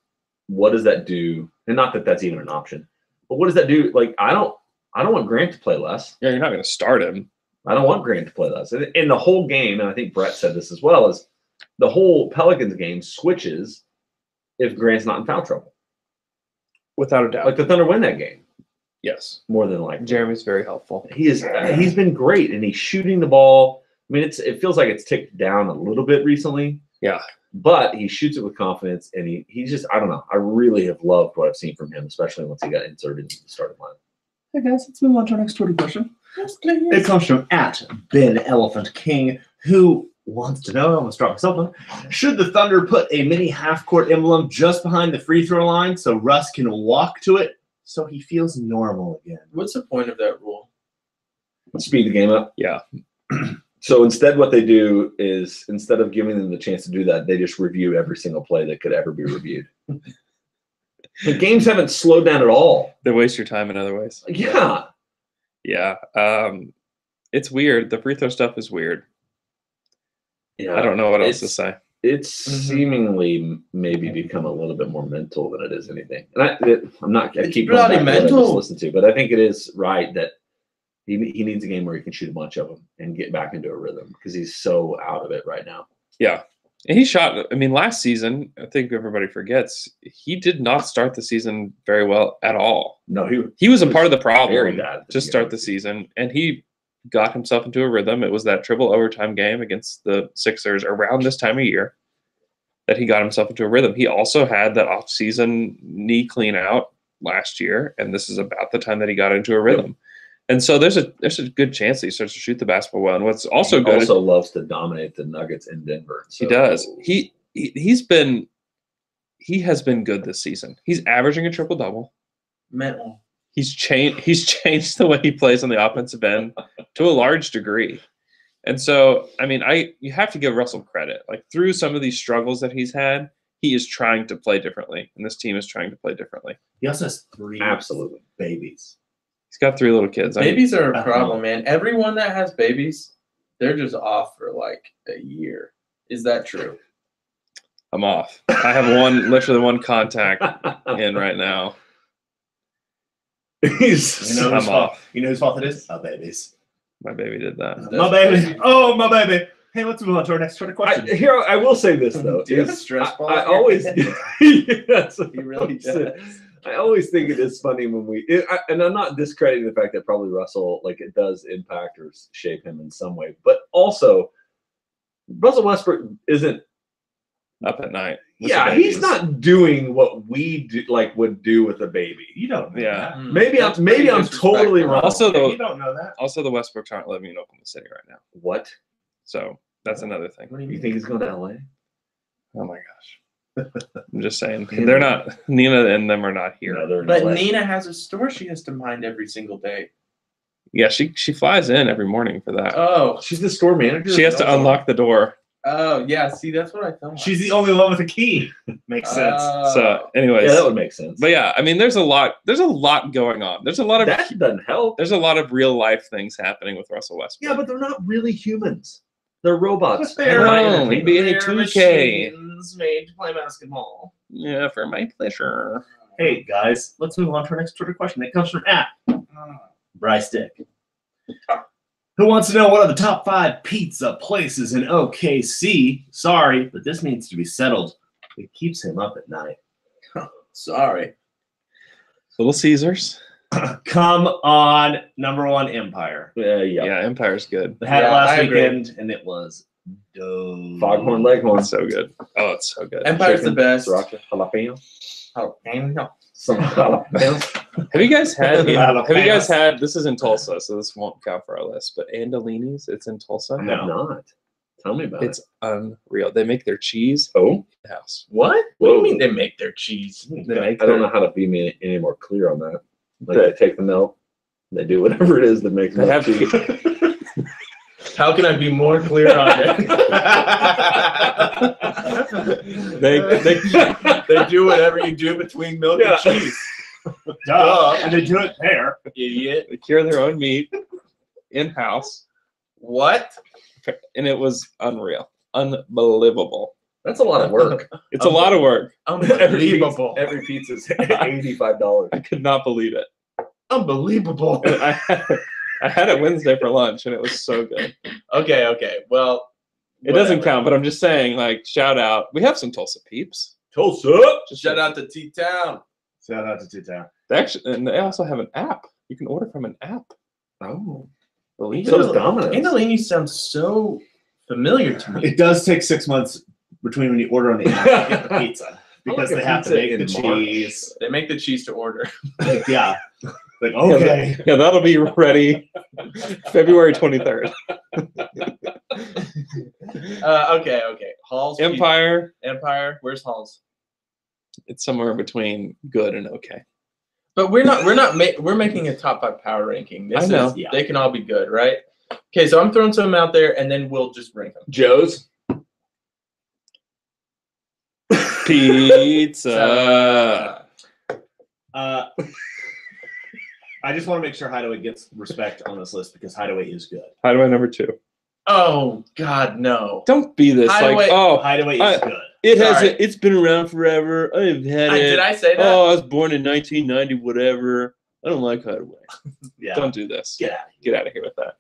what does that do? And not that that's even an option, but what does that do? Like, I don't want Grant to play less. Yeah, you're not going to start him. I don't want Grant to play less. And the whole game, and I think Brett said this as well, is the whole Pelicans game switches if Grant's not in foul trouble. Without a doubt. Like the Thunder win that game. Yes. More than likely. Jeremy's very helpful. He's been great, and he's shooting the ball. I mean, it feels like it's ticked down a little bit recently. Yeah. But he shoots it with confidence, and he's just, I don't know. I really have loved what I've seen from him, especially once he got inserted into the starting line. Hey guys, let's move on to our next Twitter question. Yes, please. It comes from @BenElephantKing, who wants to know, I'm going to start with something. Should the Thunder put a mini half-court emblem just behind the free throw line so Russ can walk to it so he feels normal again? What's the point of that rule? Speed the game up. Yeah. So instead, what they do is, instead of giving them the chance to do that, they just review every single play that could ever be reviewed. The games haven't slowed down at all. They waste your time in other ways. Yeah. Yeah. It's weird. The free throw stuff is weird. Yeah. I don't know what else to say. It's seemingly maybe become a little bit more mental than it is anything. And I keep going bloody back to what I mental. just listened to, but I think it is right that he needs a game where he can shoot a bunch of them and get back into a rhythm because he's so out of it right now. Yeah. And he shot, I mean, last season, I think everybody forgets, he did not start the season very well at all. No, He was a part of the very problem bad to start the season, and he got himself into a rhythm. It was that triple overtime game against the Sixers around this time of year that he got himself into a rhythm. He also had that off-season knee clean out last year, and this is about the time that he got into a rhythm. And so there's a good chance that he starts to shoot the basketball well. And what's also he good, also loves to dominate the Nuggets in Denver. So. he does. He has been good this season. He's averaging a triple double. Mental. He's changed the way he plays on the offensive end to a large degree. And so, I mean, you have to give Russell credit. Like, through some of these struggles that he's had, he is trying to play differently, and this team is trying to play differently. He also has 3 Absolutely. babies. He's got 3 little kids. Babies are a problem, man. Everyone that has babies, they're just off for like a year. Is that true? I'm off. I have literally one contact in right now. He's You know whose I'm fault? off. You know whose fault it is? My baby's. My baby did that. My baby. Oh, my baby. Hey, let's move on to our next Twitter question. I will say this though. Do you have a is stress ball? I always yes, He really does. I always think it is funny when and I'm not discrediting the fact that probably Russell, like, it does impact or shape him in some way, but also Russell Westbrook isn't Up at night. with the Yeah, he's babies. not doing what we do, like would do with a baby. You don't know Yeah. that. Maybe That's I'm pretty totally disrespectful. wrong. Also, Yeah, the you don't know that. Also, the Westbrooks aren't living in Oklahoma City right now, What? so that's another thing. What do You you think he's going to LA? Oh my gosh, I'm just saying Man. they're not. Nina and them are not here. No, they're in But LA. Nina has a store she has to mind every single day. Yeah, she flies in every morning for that. Oh, She's the store manager. She has to unlock the door. oh yeah. See, that's what I thought. She's the only one with a key. Makes sense. So, anyways, Yeah, that would make sense. but yeah, I mean, there's a lot going on. There's a lot of that doesn't help. there's a lot of real life things happening with Russell Westbrook. Yeah, but they're not really humans. They're robots. But they're No, Entertainment. NBA 2K. machines made to play basketball. Yeah, for my pleasure. Hey, guys, let's move on to our next Twitter question. It comes from Bryce Dick, who wants to know what are the top 5 pizza places in OKC. Sorry, but this needs to be settled. It keeps him up at night. Sorry. Little Caesars. Come on, number 1, Empire. Yeah. Yeah, Empire's good. They had it Yeah, last I agree. weekend, and it was dope. Foghorn Leghorn. It's so good. Oh, it's so good. Empire's the Chicken, best. Sriracha, jalapeno. Oh, Some jalapenos. Have you guys had? Jalapenos. Have you guys had? This is in Tulsa, so this won't count for our list. But Andolini's, it's in Tulsa. I have not. Tell me about It's unreal. They make their cheese it. Oh, in the house. What? What do Whoa. you mean they make their cheese? They make I don't their- know how to be any more clear on that. Like, they take the milk, they do whatever it is that makes They milk have cheese. How can I be more clear on it? They do whatever you do between milk Yeah. and cheese. Duh. And they do it there. Idiot. They cure their own meat in house, What? and it was unreal, unbelievable. That's a lot of work. It's a lot of work. Unbelievable. Every pizza's $85. I could not believe it. Unbelievable. And I had it Wednesday for lunch, and it was so good. Okay. Well, It doesn't whatever. count, but I'm just saying, like, shout out. We have some Tulsa peeps. Tulsa. Just Shout out to T-Town. Shout out to T-Town. They actually, and they also have an app. You can order from an app. Oh. Believe So it. does Domino's. Andolini sounds so familiar to me. It does take 6 months between when you order on the app and get the pizza. Because like a they have to pizza make the in March. cheese. They make the cheese to order. Like, yeah. Like, okay. Yeah, that'll be ready February 23rd. Okay. Halls. Empire, Empire. Where's Halls? it's somewhere between good and okay. But we're making a top 5 power ranking. This I know. is they can all be good, right? Okay, so I'm throwing some out there, and then we'll just rank them. Joe's. Pizza. I just want to make sure Hideaway gets respect on this list because Hideaway is good. Hideaway number 2. Oh God, no! Don't be this Hideaway- like, oh, Hideaway is I- good. it has Sorry. it's been around forever. I've had it. Did I say that? Oh, I was born in 1990, whatever. I don't like Hideaway. Yeah. Don't do this. Get out. Get out of here with that.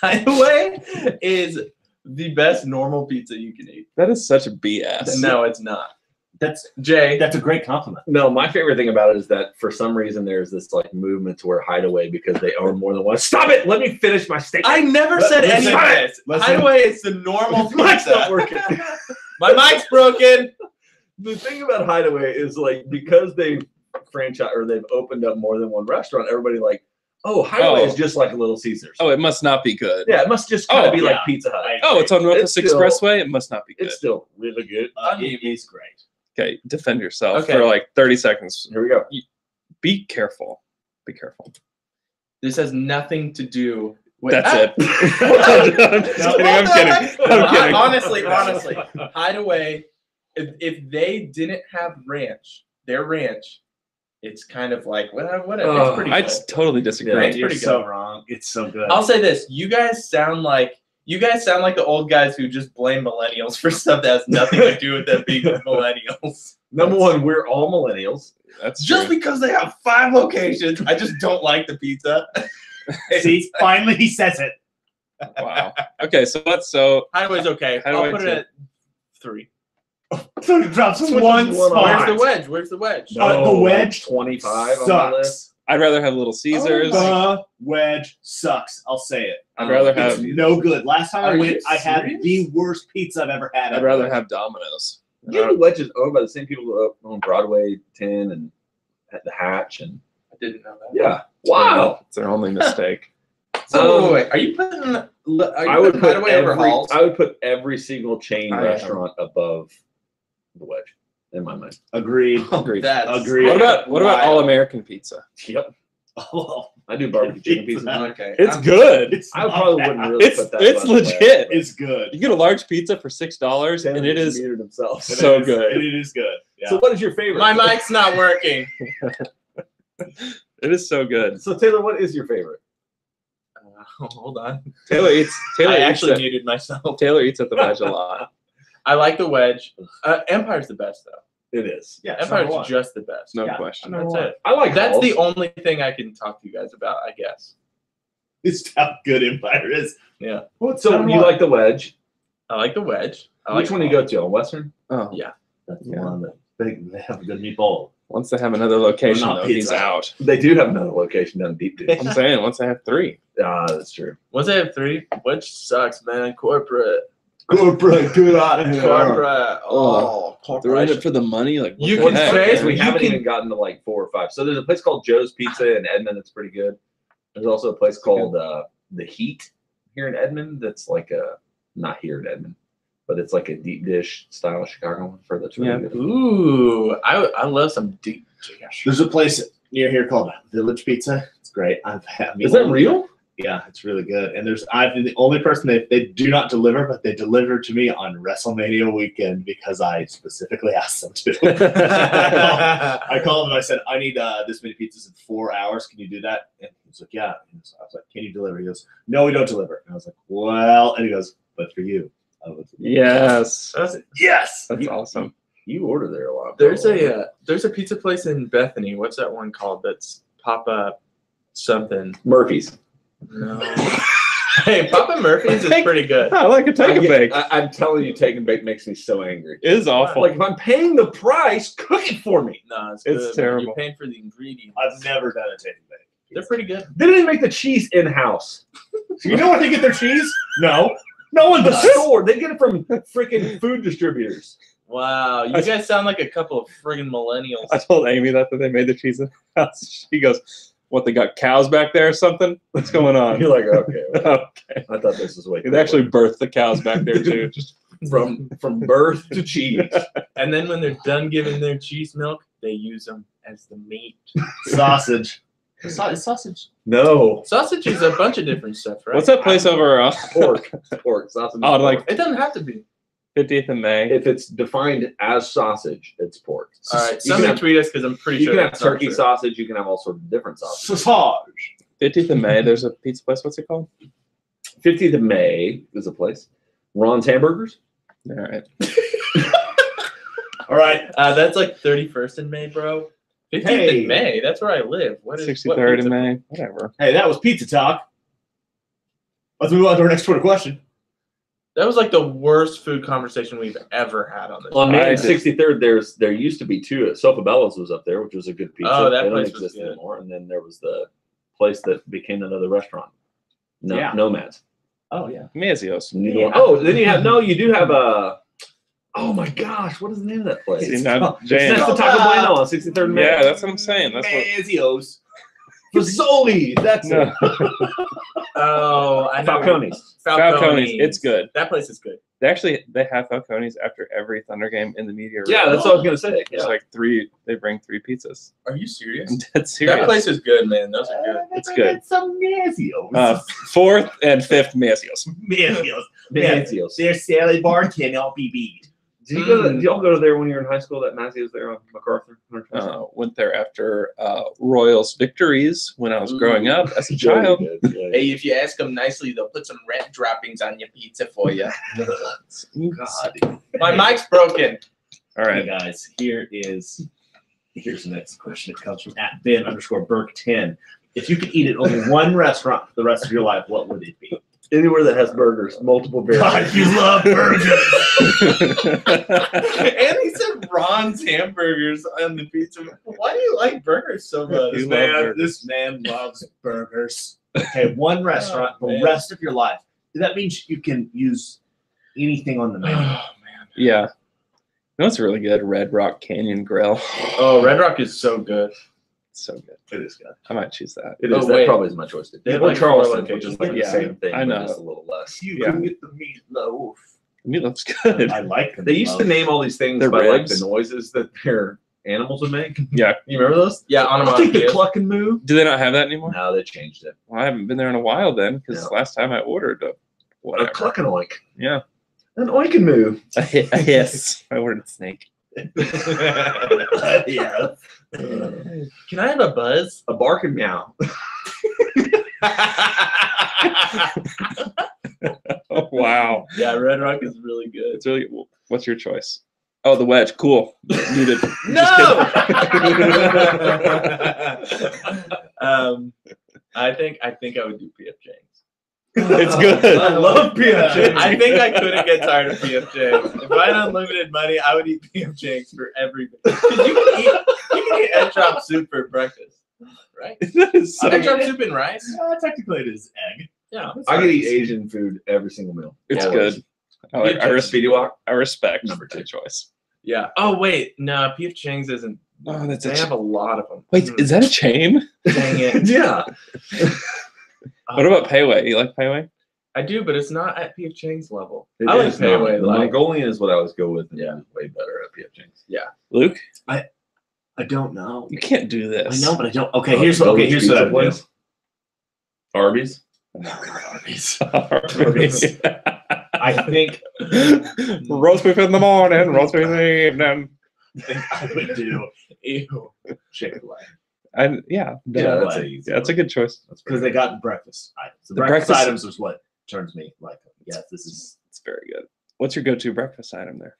Hideaway is the best normal pizza you can eat. That is such a BS. No, it's not. That's Jay, a great compliment. No, my favorite thing about it is that for some reason there's this like movement to where Hideaway because they own more than one. Stop it! Let me finish my statement. I never said any Listen, of this. listen. Hideaway is the normal Mic's not pizza. working. My mic's broken. The thing about Hideaway is like because they've franchise or they've opened up more than one restaurant, everybody like, oh, Hideaway Oh. is just like a Little Caesars. Oh, it must not be good. Yeah, it must just kind of Oh, be yeah. like Pizza Hut. Oh, it's on Northwest It's still- Expressway. It must not be good. It's still really good. It is great. Okay, defend yourself Okay. for like 30 seconds. Here we go. Be careful. Be careful. This has nothing to do with. That's it. I'm just No, kidding. I'm what the kidding. heck? I'm kidding. Honestly, Hideaway, if they didn't have their ranch, it's kind of like whatever. Oh, It's pretty I good. totally disagree. Yeah. It's You're pretty so good. wrong. It's so good. I'll say this: you guys sound like You guys sound like the old guys who just blame millennials for stuff that has nothing to do with them being millennials. Number one, we're all millennials. That's Just true. because they have 5 locations, I just don't like the pizza. See, finally he says it. Wow. Okay, so let's so Hideaway's okay. Hideaway I'll put it too. at 3. So he drops Switches one one spot. Where's the wedge? Where's the wedge? The wedge 25 on my list. sucks. I'd rather have Little Caesars. The wedge sucks. I'll say it. I'd rather It's have no good. Last time I Are went, you I had serious? the worst pizza I've ever had. I'd rather have Domino's. You know, Wedge is owned by the same people who own Broadway 10 and at the Hatch and I didn't know that. yeah. Wow. It's their only mistake. So wait, are you putting I would put Hideaway over Halls? I would put every single chain I am. restaurant above the Wedge in my mind. Agreed. Agreed. That's Agreed. What about wild. All American Pizza? Yep. Oh, I do barbecue chicken pizza. Okay. It's I'm- good. it's I not probably bad. wouldn't really It's put that. it's much away. legit. It's good. You get a large pizza for $6, and it is Muted himself. so It is- good. It is good. Yeah. So what is your favorite? My mic's not working. It is so good. So Taylor, what is your favorite? Hold on. Taylor eats. I Taylor eats actually at, muted myself. Taylor eats at the Wedge a lot. I like the wedge. Empire's the best though. It is. yeah, it's number Empire's one. just the best. No Yeah. question. That's it. I like That's Halls. the only thing I can talk to you guys about, I guess. It's how good Empire is. Yeah. What's So you like the Wedge? I like the wedge. I Which like one do you go to on Western? Oh, Yeah. That's Yeah. the one that they have a good meatball. once they have another location, Well, not though, he's pizza. out. They do have another location down deep. Dude. I'm saying once they have 3. That's true. Once I have 3, wedge sucks, man. Corporate. Corporate, get out of here. Corporate. Oh, They're in corporate. it for the money. Like what You the can heck, say man? we you haven't can- even gotten to like 4 or 5. So there's a place called Joe's Pizza in Edmond that's pretty good. There's also a place called The Heat here in Edmond that's like a not here in Edmond, but it's like a deep dish style Chicago one for that's really Yeah. good. Ooh, I love some deep dish. There's a place near here called Village Pizza. It's great. I've had. Is that real? Yeah, it's really good. And I've been the only person they do not deliver, but they deliver to me on WrestleMania weekend because I specifically asked them to. I called him and I said, I need this many pizzas in 4 hours. Can you do that? And he was like, yeah. And so I was like, can you deliver? He goes, no, we don't deliver. And I was like, well, and he goes, but for you. I was like, Yes, yes. that's awesome. You order there a lot. There's probably. a pizza place in Bethany. What's that one called? That's Papa something. Murphy's. No. Hey, Papa Murphy's is pretty good. I like a take a bake. I'm telling you, take and bake makes me so angry. It is awful. Like if I'm paying the price, cook it for me. No, it's It's good. terrible. You're paying for the ingredients. I've never done a take and bake. They're pretty good. They didn't even make the cheese in house. You know where they get their cheese? No. No one The does. store, they get it from freaking food distributors. Wow, you guys sound like a couple of friggin' millennials. I told Amy that they made the cheese in the house. She goes, "What? They got cows back there or something? What's going on?" You're like, okay. Well, Okay. I thought this was way. They actually birthed the cows back there too. Just from birth to cheese. And then when they're done giving their cheese milk, they use them as the meat. Sausage. Sausage. No. Sausage is a bunch of different stuff, right? what's that place over Pork. Sausage. Oh, is like- pork. It doesn't have to be. 50th and May? If it's defined as sausage, it's pork. All right, You can somebody have- tweet us because I'm pretty You sure can have that's not turkey true. sausage. You can have all sorts of different sausages. Sausage. 50th and May. There's a pizza place. What's it called? 50th of May is a place. Ron's Hamburgers. All right. All right. That's like 31st in May, bro. 15th Hey. in May. That's where I live. What is 63rd pizza- in May. Whatever. Hey, that was pizza talk. Let's move on to our next Twitter question. That was like the worst food conversation we've ever had on this. On May I and did- 63rd, there used to be 2. Sofa Bella's was up there, which was a good pizza. Oh, that They don't place was exist good. anymore. And then there was the place that became another restaurant. No, Yeah. Nomads. Oh, yeah. Mazios. Neither Yeah. one. Oh, then you have you do have a. Oh my gosh, what is the name of that place? See, now, It's Jan. next to Taco Bueno on 63rd and May. Yeah, that's what I'm saying. That's what. Mazios. Fazoli. That's No. it. Oh, I know. Falcone's. Falcone's. It's good. That place is good. They have Falcone's after every Thunder game in the media room. Yeah, that's what I was gonna say. There's Yeah. like 3. They bring 3 pizzas. Are you serious? I'm dead serious. That place is good, man. Those are good. It's good. Some Mazios. 4th and 5th Mazios. Mazios. Mazios. Their salad bar cannot be beat. Did you go? Did y'all go there when you were in high school? That Massey was there on MacArthur. Went there after Royals victories when I was growing up as a child. Hey, if you ask them nicely, they'll put some red droppings on your pizza for you. God. My mic's broken. All Hey right. guys, here's the next question. It comes from @Ben_Burke10. If you could eat at only one restaurant for the rest of your life, what would it be? Anywhere that has burgers, multiple God, variants. you love burgers. And he said Ron's hamburgers on the pizza. Why do you like burgers so much? You love burgers. This man loves burgers. Okay, one restaurant Oh, the man. rest of your life. That means you can use anything on the Oh, menu. man. Yeah. You know what's really good? Red Rock Canyon Grill. Oh, Red Rock is so good. So good. It is good. I might choose that. It is. Oh, that wait. probably is my choice. They have Or like Charleston, 4 which is like Yeah, the same thing, I know. but just a little less. You Yeah. can get the meatloaf. Meatloaf's good. I like them. They used to name all these things The by like ribs. the noises that their animals would make. Yeah. You remember those? Yeah, I'll take the onomatopoeia. cluck and moo. Do they not have that anymore? No, they changed it. Well, I haven't been there in a while then, because Yeah. last time I ordered a A whatever. cluck and oink. Yeah. An oink and moo. Yes. I ordered a snake. Yeah. Can I have a buzz? A bark and meow. Oh, wow. Yeah, Red Rock is really good. It's really. What's your choice? Oh, the wedge. Cool. Muted. No! I think I would do PF Chang's. It's good. I love PF Chang's. I think I couldn't get tired of PF Chang's. If I had unlimited money, I would eat PF Chang's for everything. Because you can eat egg drop soup for breakfast, right? That is so Egg drop soup and rice. Technically, it is egg. Yeah, I could eat Asian food every single meal. It's Always. good. I Speedy walk. respect Number two. the choice. Yeah. Oh wait, no, PF Chang's isn't. Oh, that's They have a lot of them. Wait, is that a chain? Dang it. Yeah. What about Pei Wei? You like Pei Wei? I do, but it's not at PF Chang's level. It I like is now. Pei Wei. The Like, Mongolian is what I always go with. Yeah. It's way better at PF Chang's. Luke, I don't know. you can't do I this. know, but I don't. Okay, here's what I Pizza do. place. Arby's. No, not Arby's. Arby's. I think Roast beef in the morning, roast beef in the evening. I would do Chick-fil-A Yeah, Yeah, that's a easy. yeah, that's a good choice. because they got breakfast items. The The breakfast breakfast- items is what turns me like, yes, this is, It's very good. What's your go-to breakfast item there?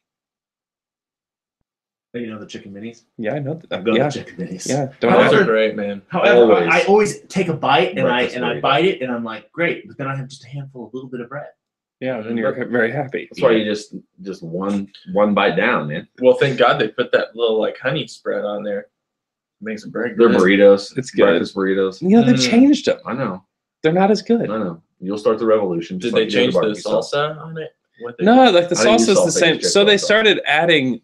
you know, the chicken minis. Yeah, I know. I'm going Yeah, to chicken minis. yeah. Don't those have are it. great, man. However, Always. I always take a bite and Breakfast I burrito. bite it and I'm like, great, but then I have just a handful of little bit of bread. Yeah, then you're very happy. That's why you just one bite down, man. Well, thank God they put that little like honey spread on there. Makes it very They're good. burritos. It's good. Breakfast burritos. You know, they've changed them. I know. They're not as I good. know. You'll start the revolution. Did just they like you did change the barbecue sauce. salsa on it? What they- No, like the I didn't use sauce is the salsa, same. just So they salsa. started adding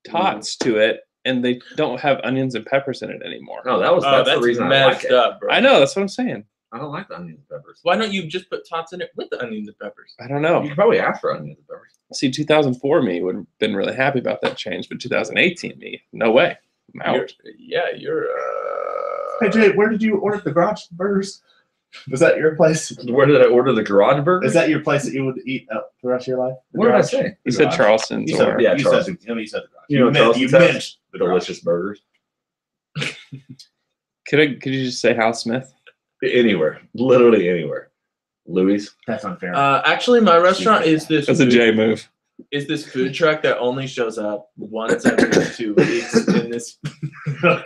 tots to it, and they don't have onions and peppers in it anymore. No, that's Oh, the that's reason I like messed it. up, bro. I know. That's what I'm saying. I don't like the onions and peppers. Why don't you just put tots in it with the onions and peppers? I don't know. You could probably ask for onions and peppers. See, 2004 me would have been really happy about that change, but 2018 me, no way. I'm out. You're Hey Jay, where did you order the garage burgers? Was that your place? Where did I order the garage burger? Is that your place that you would eat the rest of your life? The What did I garage? say? You said Garage. Charleston's You said, or yeah, you Charleston. said, you said the garage. You know, meant, Charleston's you has meant the delicious burgers. could you just say Hal Smith? Anywhere, literally anywhere. Louis. That's unfair. actually my restaurant is this That's a J move. is this food truck that only shows up once every 2 weeks in this.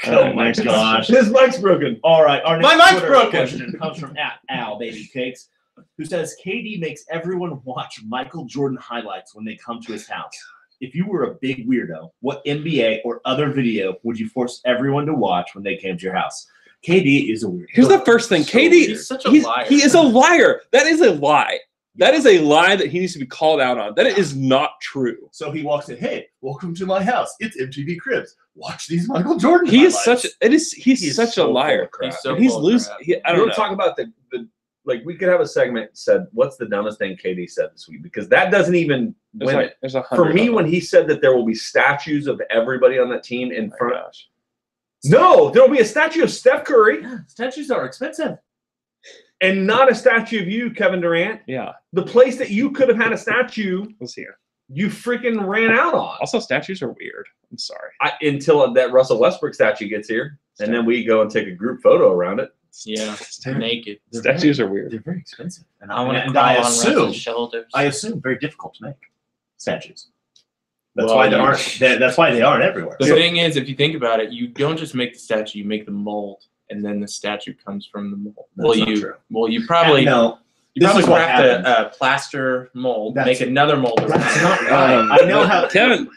Oh my gosh. His mic's broken. All right, our My next mic's Twitter broken. question comes from @AlBabyCakes, who says KD makes everyone watch Michael Jordan highlights when they come to his house. If you were a big weirdo, what NBA or other video would you force everyone to watch when they came to your house? KD is a weirdo. Here's the first thing. So KD, he's such a liar. he is a liar. That is a lie. That is a lie that he needs to be called out on. That is not true. So he walks in, hey, welcome to my house. It's MTV Cribs. Watch these Michael Jordan He is highlights. he's such so a full liar. of crap. He's so He's full of loose. crap. I don't We'll know. talk about the like we could have a segment said what's the dumbest thing KD said this week because that doesn't even There's win like, it. there's 100 For me, of when he said that there will be statues of everybody on that team in them. Oh front. my gosh. No, there will be a statue of Steph Curry Yeah, statues are expensive. and not a statue of you, Kevin Durant. Yeah, The place that you could have had a statue was here. you freaking ran out on. Also, statues are weird. I'm sorry. Until that Russell Westbrook statue gets here, and then we go and take a group photo around it. Yeah, naked. Statues are weird. They're very expensive, and I want to and crawl I on assume Russell's shoulders. I assume very difficult to make statues. That's Well, why they you- aren't. That's why they aren't everywhere. The thing is, if you think about it, you don't just make the statue; you make the mold, and then the statue comes from the mold. That's not true. You probably No, you this probably is what craft happens. a plaster mold, That's- make another mold. That's not around. right. I know how. Kevin.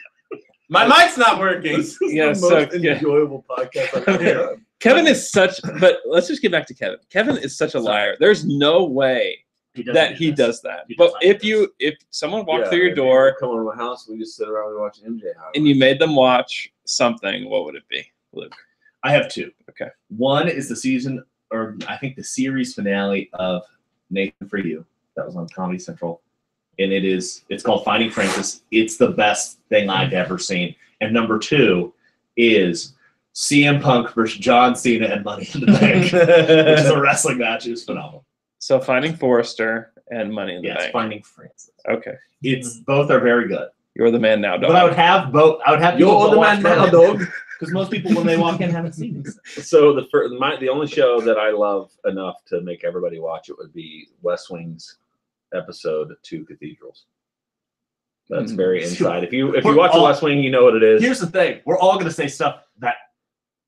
My mic's not working. This is Yeah, the so- most yeah. enjoyable podcast I've ever done. Kevin is such. But let's just get back to Kevin. Kevin is such a liar. There's no way that he does that. He But does not if someone walked Yeah, through your if people door come over to my house, we just sit around and watch MJ highlights. and you made them watch something, what would it be, Luke? I have two. Okay. One is the season, or I think the series finale of Nathan For You. That was on Comedy Central. And it's called Finding Francis. It's the best thing I've ever seen. And number two is CM Punk versus John Cena and Money in the Bank, which is a wrestling match. It was phenomenal. So Finding Forrester and Money in the Yes, Bank. Finding Francis. Okay. Both are very good. You're the man now, dog. But I would have both. I would have people You're the man now, dog. because most people when they walk in haven't seen these. So the only show that I love enough to make everybody watch it would be West Wing's episode Two Cathedrals. That's very inside. If you watch the West Wing, you know what it is. Here's the thing: we're all going to say stuff that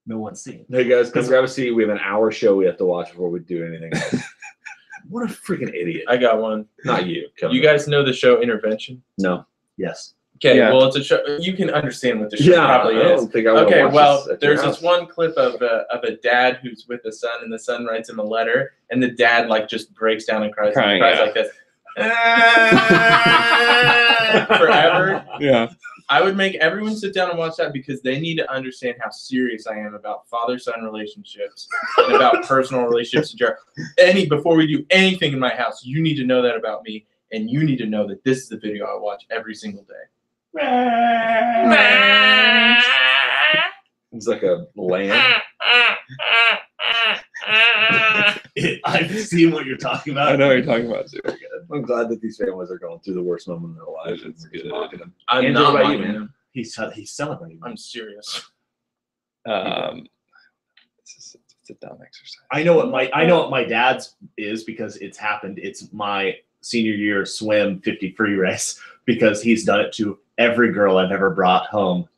no one's seen. Hey guys, come grab a seat. We have an hour show we have to watch before we do anything else. What a freaking idiot! I got one. Not you. Kevin. You guys know the show Intervention? No. Yes. Okay, Yeah. well, it's a show. You can understand what the show Yeah, probably I is. don't think I would Okay, watch well, this at your there's house. this one clip of a dad who's with the son, and the son writes him a letter, and the dad like just breaks down and cries, Crying, cries yeah. like this forever. Yeah. I would make everyone sit down and watch that because they need to understand how serious I am about father-son relationships and about personal relationships. Before we do anything in my house, you need to know that about me, and you need to know that this is the video I watch every single day. It's like a lamb. I've seen what you're talking about. I know what you're talking about, too. I'm glad that these families are going through the worst moment in their lives. It's We're just good. mocking them. I'm Andrew, not what about you, mocking man? them. He's celebrating. I'm serious. It's a dumb exercise. I know what my dad's is because it's happened. It's my senior year swim 50 free race because he's done it to every girl I've ever brought home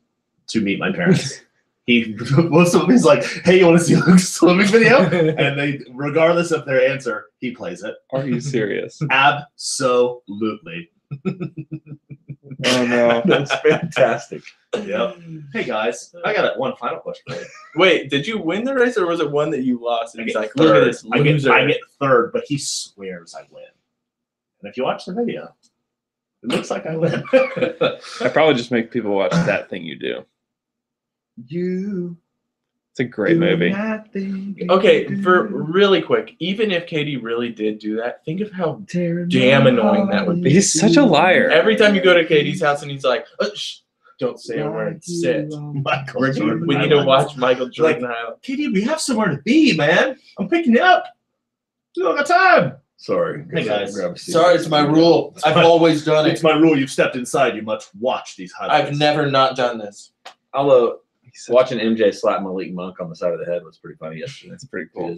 to meet my parents. Most of them he's like, "Hey, you want to see Luke's swimming video?" And they, regardless of their answer, he plays it. Are you serious? Absolutely. Oh, no. That's fantastic. Yep. Hey guys, I got one final question for you. Wait, did you win the race or was it one that you lost? And I he's get like, look at third. this loser. I get third, but he swears I win. And if you watch the video, it looks like I win. I probably just make people watch that thing you do. It's a great movie. Okay, for really quick, even if Katie really did do that, think of how damn annoying that would be. He's such a liar. Every time you go to Katie's house and he's like, shh, don't say a word, sit. Michael Jordan We need to highlights. watch Michael Jordan highlights. Katie, we have somewhere to be, man. I'm picking you up. We don't got time. Sorry. Hey, guys. Grab a seat. Sorry, it's my rule. I've always done It's it. my rule. You've stepped inside. You must watch these highlights. I've never not done this. Although watching MJ slap Malik Monk on the side of the head was pretty funny yesterday. That's pretty cool.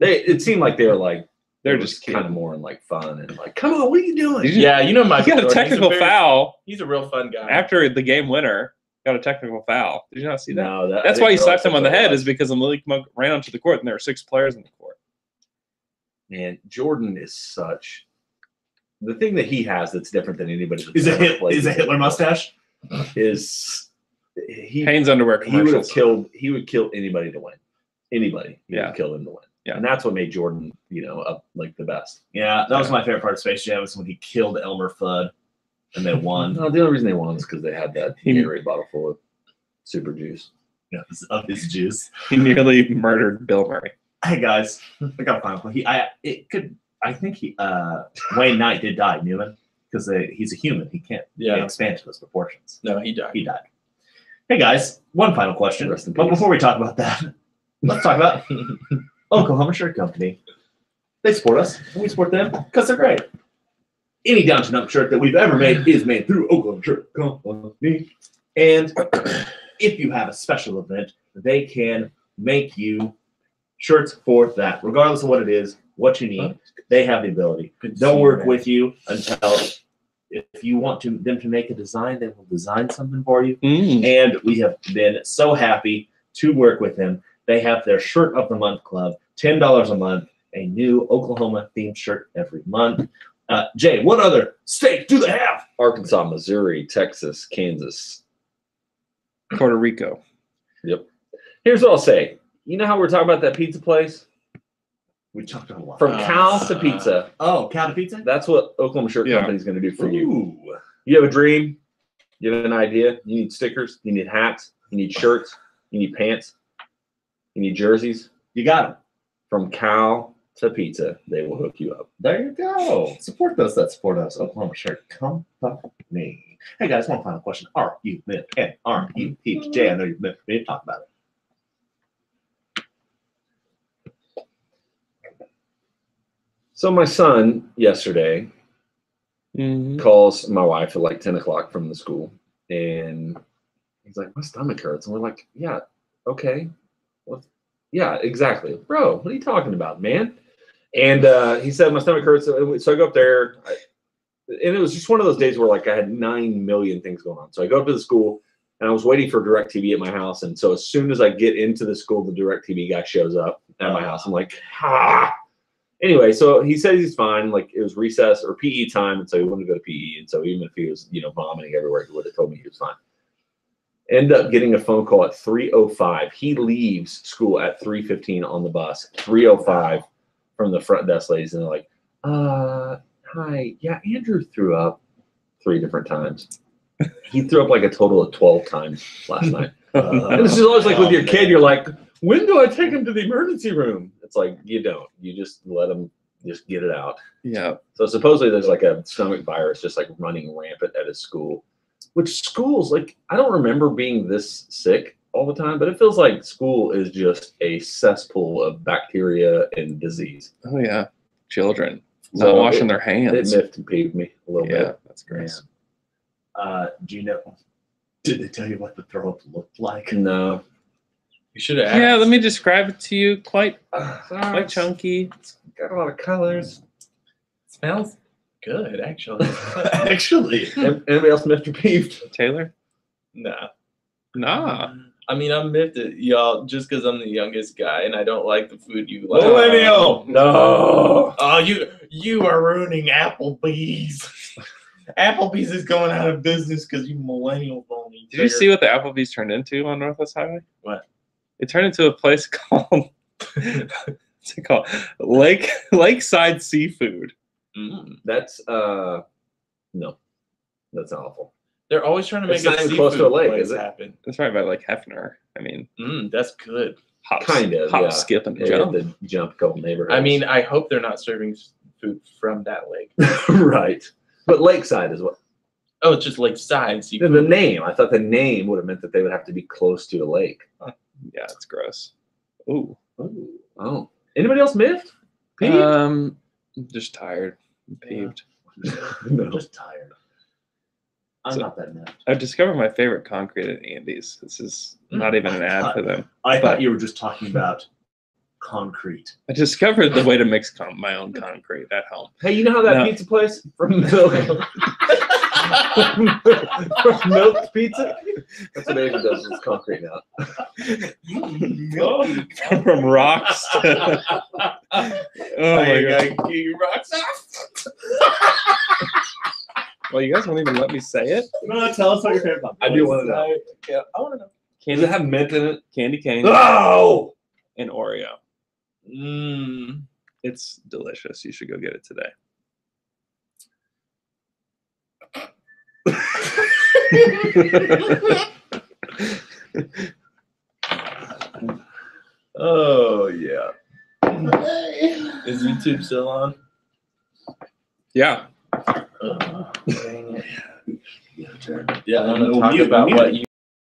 It seemed like they were like They're it was just kind of more in like fun and like, come on, what are you doing? Did you- Yeah, you know He Michael got a Jordan, technical foul He's a real fun guy. after the game winner. Got a technical foul. Did you not see that? No, that, That's I why he didn't slapped him on the realize head, that's is because Malik Monk ran onto the court and there were 6 players in the court. Man, Jordan is such the thing that he has that's different than anybody that's Is a ever played Hitler before mustache? Is he Hanes underwear he would have commercials. killed anybody to win. Anybody. He would have killed him to win. Yeah. And that's what made Jordan, up like the best. Yeah, that was my favorite part of Space Jam was when he killed Elmer Fudd and they won. No, the only reason they won is because they had that He- Gatorade bottle full of super juice. Yeah, of his juice. He nearly murdered Bill Murray. Hey guys, I got a final one. I think Wayne Knight did die, Newman, because he's a human. He can't expand to those proportions. No, he died. He died. Hey guys, one final question. Rest in But peace. before we talk about that, let's talk about Oklahoma Shirt Company. They support us, and we support them because they're great. Any down-to-numb shirt that we've ever made is made through Oklahoma Shirt Company. And if you have a special event, they can make you shirts for that, regardless of what it is, what you need. They have the ability. They'll work with you until if you want them to make a design, they will design something for you. And we have been so happy to work with them. They have their Shirt of the Month Club, $10 a month, a new Oklahoma themed shirt every month. Jay, what other states do they have? Arkansas, Missouri, Texas, Kansas, Puerto Rico. Yep. Here's what I'll say. You know how we're talking about that pizza place? We talked a lot. From cow to pizza. Oh, cow to pizza? That's what Oklahoma Shirt Company is going to do for you. Ooh. You have a dream. You have an idea. You need stickers. You need hats. You need shirts. You need pants. You need jerseys. You got them. From cow to pizza, they will hook you up. There you go. Support those that support us. Oklahoma Shirt Company. Hey guys, one final question. Are you Myth and are you Peeps? Jay, I know you've been for me to talk about it. So my son yesterday calls my wife at like 10 o'clock from the school, and he's like, my stomach hurts. And we're like, yeah, okay. Well, yeah, exactly. Bro, what are you talking about, man? And he said, my stomach hurts. So I go up there, and it was just one of those days where like I had 9 million things going on. So I go up to the school, and I was waiting for DirecTV at my house. And so as soon as I get into the school, the DirecTV guy shows up at my house. I'm like, ha. Anyway, so he says he's fine. Like it was recess or PE time, and so he wanted to go to PE. And so even if he was, vomiting everywhere, he would have told me he was fine. End up getting a phone call at 3:05. He leaves school at 3:15 on the bus. 3:05 from the front desk ladies, and they're like, hi, yeah, Andrew threw up 3 different times. He threw up like a total of 12 times last night. And this is always like with your kid, you're like, when do I take him to the emergency room? It's like, you don't. You just let him just get it out. Yeah. So supposedly there's like a stomach virus just like running rampant at his school. Which schools, like, I don't remember being this sick all the time, but it feels like school is just a cesspool of bacteria and disease. Oh, yeah. Children. Not So washing their hands. It miffed and peeved me a little Yeah, bit. that's gross. Do you know? Did they tell you what the throw up looked like? No. You should have asked. Yeah, let me describe it to you. Quite It's chunky. got a lot of colors. Smells good, actually. Actually. Anybody else miffed or peeved? Taylor? Nah. Nah. I mean, I'm miffed at y'all just because I'm the youngest guy and I don't like the food you like. Millennial. No. Oh, you are ruining Applebee's. Applebee's is going out of business because you millennials don't eat. Did you see what the Applebee's turned into on Northwest Highway? What? It turned into a place called what's it called? Lakeside Seafood. That's no. That's awful. They're always trying to make It's not a even close to a seafood lake, place is it? happen. That's right by Lake Hefner. I mean, That's good. hop, Kind of, hop, yeah. skip, and They jump. had to jump a couple neighborhoods. I mean, I hope they're not serving food from that lake. right. But Lakeside is what Oh, it's just lakeside seafood. the name. I thought the name would have meant that they would have to be close to a lake. Yeah, it's gross. Ooh. Oh. Anybody else miffed? Peeved? I'm just tired. I'm peeved. I'm just tired. I'm So- not that mad. I've discovered my favorite concrete at Andy's. This is not even an ad for them. I thought you were just talking about concrete. I discovered the way to mix my own concrete at home. Hey, you know how that No. pizza place from Milk from Milk Pizza? That's what Asia does. It's concrete now. From rocks to... Oh my god. You rocks off. Well, you guys won't even let me say it. No, tell us what your favorite I do want to know. Yeah, I want to know. Does it have mint in it? Candy cane Oh! and Oreo. Mm. It's delicious. You should go get it today. Oh, yeah. Is YouTube still on? Yeah. Dang it. Yeah, I want to No talk mute, about mute. what you